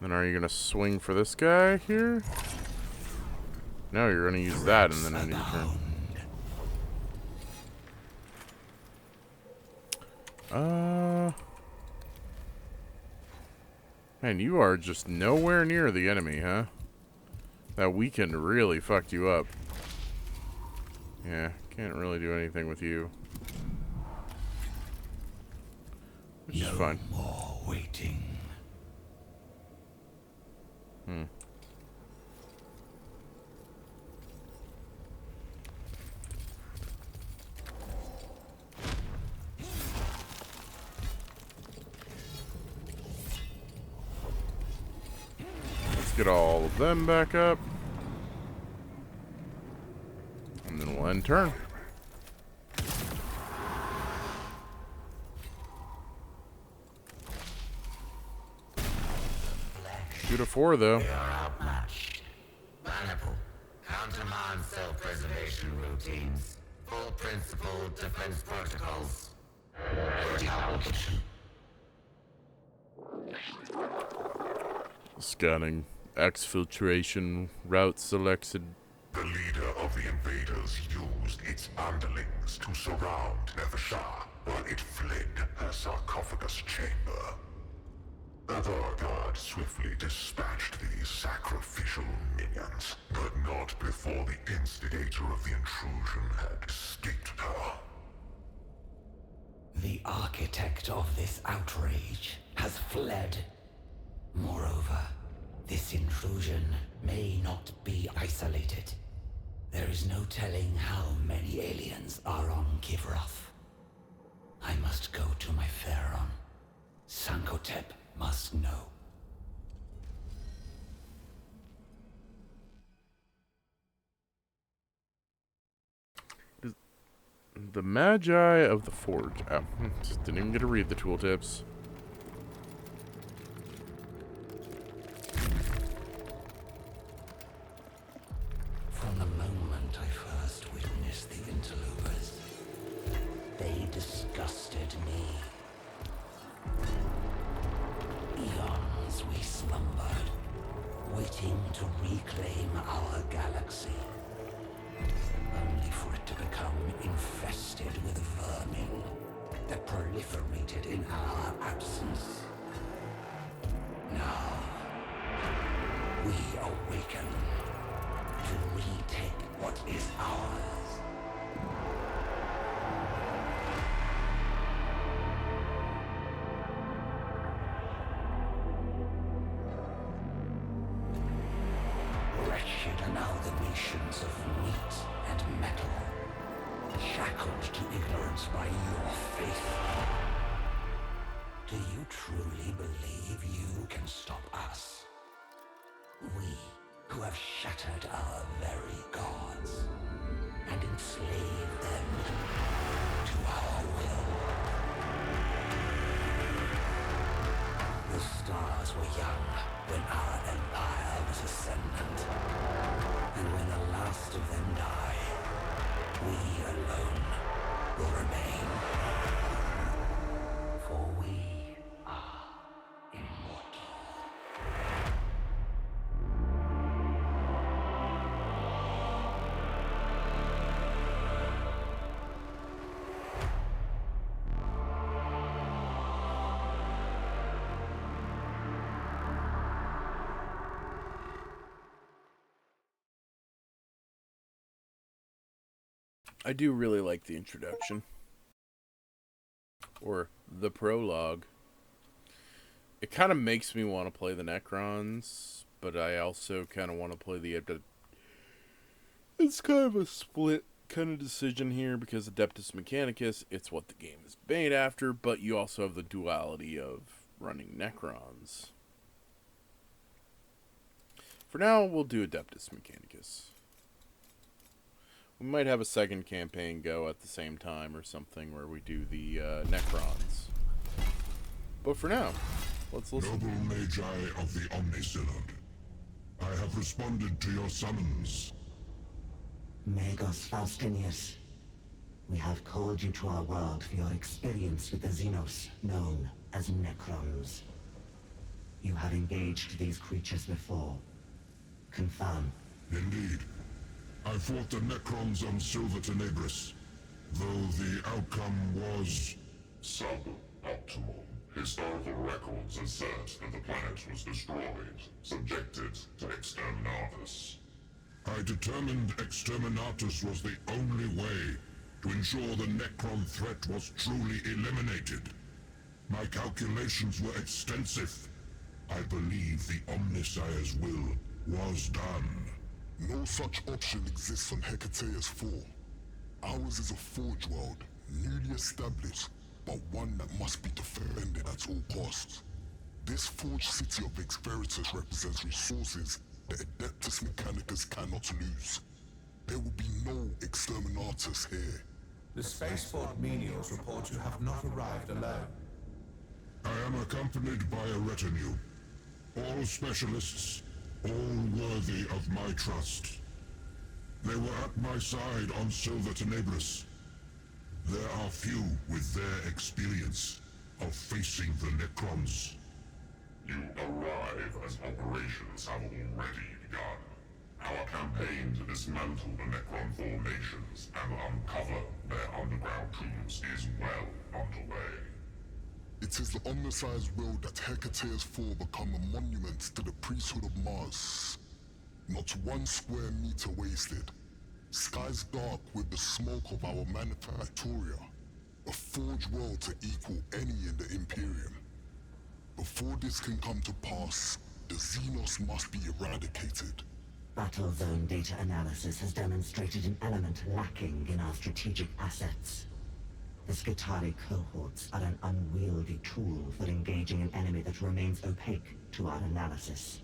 Then are you gonna swing for this guy here? No, you're gonna use that, and then end your turn. Man, you are just nowhere near the enemy, huh? That weekend really fucked you up. Yeah, can't really do anything with you. Which is fine. No more waiting. Let's get all of them back up. And then we'll end turn. Shoot a 4, though. We are outmatched. Manipul, countermand self-preservation routines. Full principle defense protocols. Retaliation. Scanning. Exfiltration. Route selected. The leader of the invaders used its underlings to surround Nevershah while it fled her sarcophagus chamber. Other guards swiftly dispatched these sacrificial minions, but not before the instigator of the intrusion had escaped her. The architect of this outrage has fled. Moreover, this intrusion may not be isolated. There is no telling how many aliens are on Kivroth. I must go to my Pharaon. Sankotep must know. The Magi of the Forge. Oh, just didn't even get to read the tooltips. From the moment I first witnessed the interlopers, they disgusted me. Eons we slumbered, waiting to reclaim our galaxy, only for it to become infested with vermin that proliferated in our absence. Now, we awaken to retake what is ours. Wretched amalgamations of meat and metal, shackled to ignorance by your faith. Do you truly believe you can stop us? We, who have shattered our very gods and enslaved them to our will. The stars were young when our empire was ascendant, and when the last of them die, we alone will remain. For we are immortal. I do really like the introduction. Or the prologue. It kind of makes me want to play the Necrons, but I also kind of want to play the It's kind of a split kind of decision here, because Adeptus Mechanicus, it's what the game is made after, but you also have the duality of running Necrons. For now, we'll do Adeptus Mechanicus. We might have a second campaign go at the same time or something where we do the Necrons. But for now, Let's listen. Noble Magi of the Omnisynod, I have responded to your summons. Magos Faustinius, we have called you to our world for your experience with the Xenos, known as Necrons. You have engaged these creatures before. Confirm. Indeed. I fought the Necrons on Silver Tenebris, though the outcome was suboptimal. Historical records assert that the planet was destroyed, subjected to exterminatus. I determined exterminatus was the only way to ensure the Necron threat was truly eliminated. My calculations were extensive. I believe the Omnissiah's will was done. No such option exists on Hecateus 4. Ours is a forge world, newly established, but one that must be defended at all costs. This forged city of Ex Veritas represents resources that Adeptus Mechanicus cannot lose. There will be no exterminatus here. The spaceport menials report you have not arrived alone. I am accompanied by a retinue. All specialists, all worthy of my trust. They were at my side on Silver Tenebris. There are few with their experience of facing the Necrons. You arrive as operations have already begun. Our campaign to dismantle the Necron formations and uncover their underground tombs is well underway. It is the Omnissiah's will that Hecateus 4 become a monument to the priesthood of Mars. Not 1 square meter wasted. Skies dark with the smoke of our manufactoria. A forge world to equal any in the Imperium. Before this can come to pass, the Xenos must be eradicated. Battle zone data analysis has demonstrated an element lacking in our strategic assets. The Skitarii cohorts are an unwieldy tool for engaging an enemy that remains opaque to our analysis.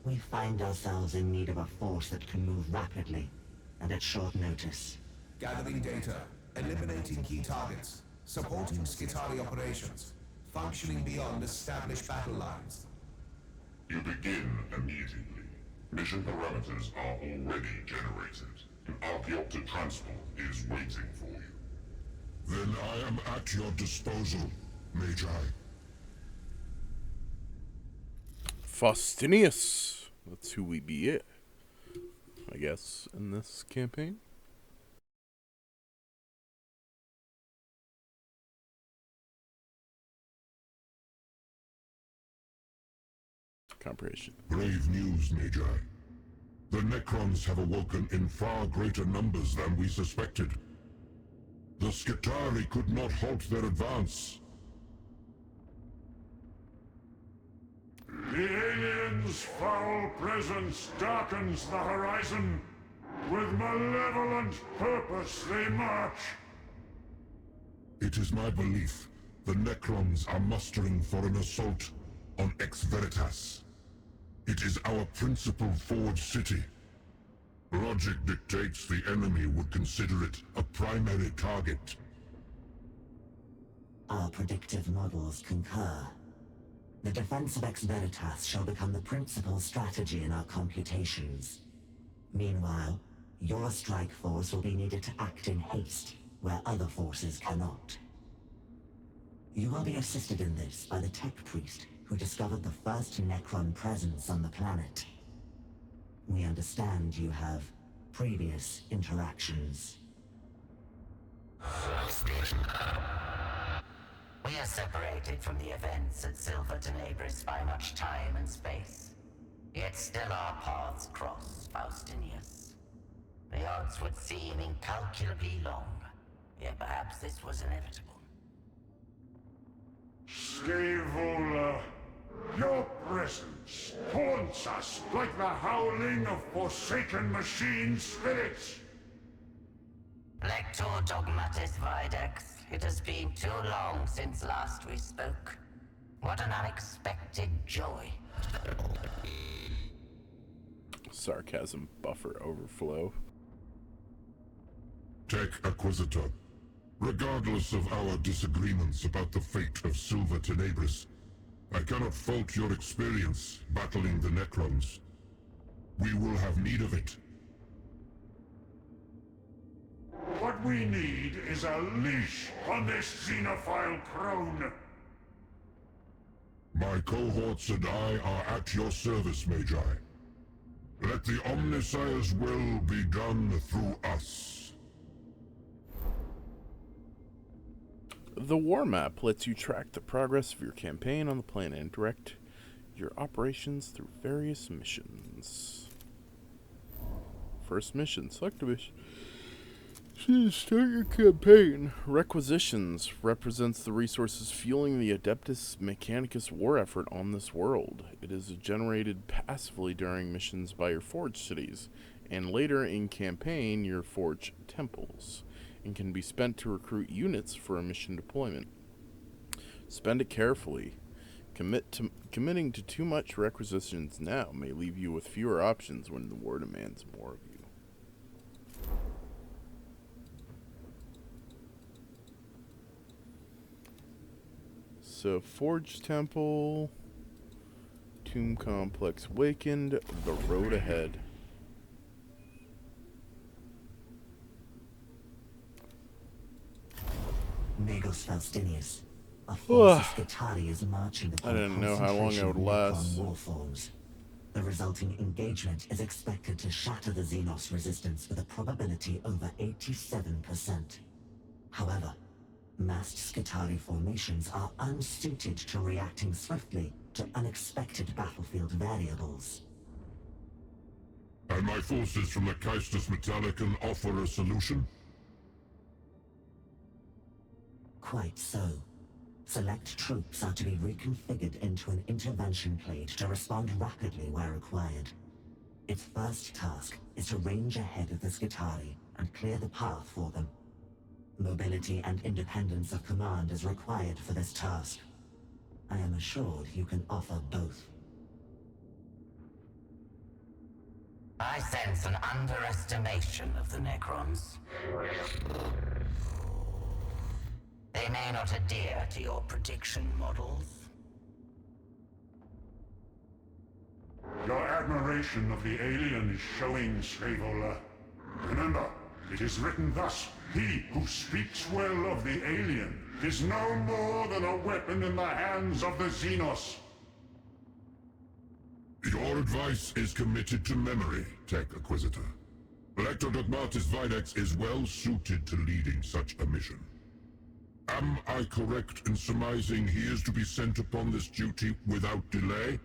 We find ourselves in need of a force that can move rapidly and at short notice. Gathering data, eliminating key targets, supporting Skitarii operations, functioning beyond established battle lines. You begin immediately. Mission parameters are already generated. An Archaeopter transport is waiting for you. Then I am at your disposal, Magi. Faustinius. That's who we be, I guess, in this campaign. Comprehension. Brave news, Magi. The Necrons have awoken in far greater numbers than we suspected. The Skitarii could not halt their advance. The aliens' foul presence darkens the horizon. With malevolent purpose they march. It is my belief the Necrons are mustering for an assault on Ex Veritas. It is our principal forge city. Logic dictates the enemy would consider it a primary target. Our predictive models concur. The defense of Ex Veritas shall become the principal strategy in our computations. Meanwhile, your strike force will be needed to act in haste, where other forces cannot. You will be assisted in this by the tech priest who discovered the first Necron presence on the planet. We understand you have previous interactions. We are separated from the events at Silver Tenebris by much time and space. Yet still our paths cross, Faustinius. The odds would seem incalculably long, yet perhaps this was inevitable. Scaevola, your presence haunts us like the howling of forsaken machine spirits. Lector Dogmatis Videx, it has been too long since last we spoke. What an unexpected joy. Sarcasm buffer overflow. Tech Acquisitor, regardless of our disagreements about the fate of Silver Tenebris, I cannot fault your experience battling the Necrons. We will have need of it. What we need is a leash on this xenophile crone. My cohorts and I are at your service, Magi. Let the Omnissiah's will be done through us. The War Map lets you track the progress of your campaign on the planet and direct your operations through various missions. First mission, select a mission. Start your campaign. Requisitions represents the resources fueling the Adeptus Mechanicus war effort on this world. It is generated passively during missions by your forge cities, and later in campaign your forge temples, and can be spent to recruit units for a mission deployment. Spend it carefully. Committing to too much requisitions now may leave you with fewer options when the war demands more of you. So, Forge Temple, Tomb Complex Wakened, the road ahead. Magos Faustinius, a force of Skitarii is marching I upon didn't know how long I would last. war forms. The resulting engagement is expected to shatter the Xenos resistance with a probability over 87%. However, massed Skitarii formations are unsuited to reacting swiftly to unexpected battlefield variables. And my forces from the Caestus Metallicum offer a solution? Quite so. Select troops are to be reconfigured into an intervention plate to respond rapidly where required. Its first task is to range ahead of the Skitarii and clear the path for them. Mobility and independence of command is required for this task. I am assured you can offer both. I sense an underestimation of the Necrons. They may not adhere to your prediction models. Your admiration of the alien is showing, Scaevola. Remember, it is written thus: he who speaks well of the alien is no more than a weapon in the hands of the Xenos. Your advice is committed to memory, Tech Acquisitor. Elector Dogmatis Videx is well suited to leading such a mission. Am I correct in surmising he is to be sent upon this duty without delay?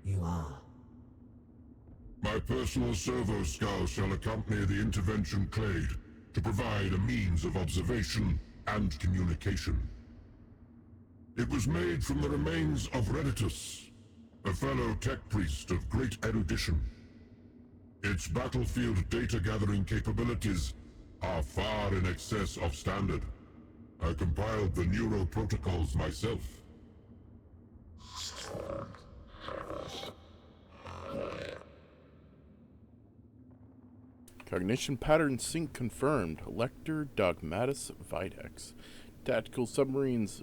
You are. My personal servo scow shall accompany the intervention clade to provide a means of observation and communication. It was made from the remains of Reditus, a fellow tech priest of great erudition. Its battlefield data-gathering capabilities are far in excess of standard. I compiled the neuro protocols myself. Cognition pattern sync confirmed. Lector Dogmatis Videx. Tactical subroutines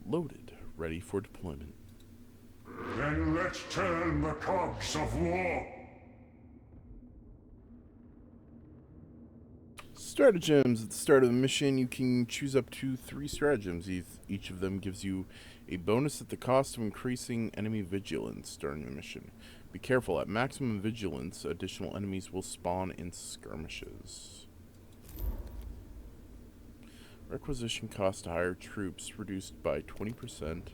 loaded, ready for deployment. Then let's turn the cogs of war. Stratagems. At the start of the mission, you can choose up to 3 stratagems. Each of them gives you a bonus at the cost of increasing enemy vigilance during the mission. Be careful, at maximum vigilance, additional enemies will spawn in skirmishes. Requisition cost to hire troops reduced by 20%.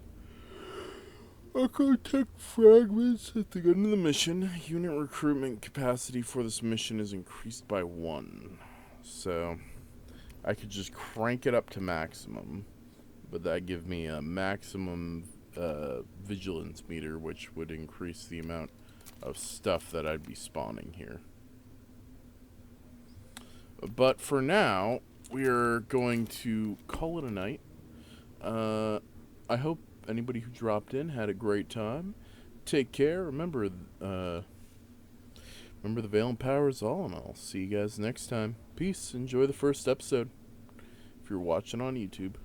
Architect fragments at the end of the mission. Unit recruitment capacity for this mission is increased by 1. So, I could just crank it up to maximum, but that give me a maximum vigilance meter, which would increase the amount of stuff that I'd be spawning here. But for now, we're going to call it a night. I hope anybody who dropped in had a great time. Take care. Remember the Veil and Power is all, and I'll see you guys next time. Peace. Enjoy the first episode if you're watching on YouTube.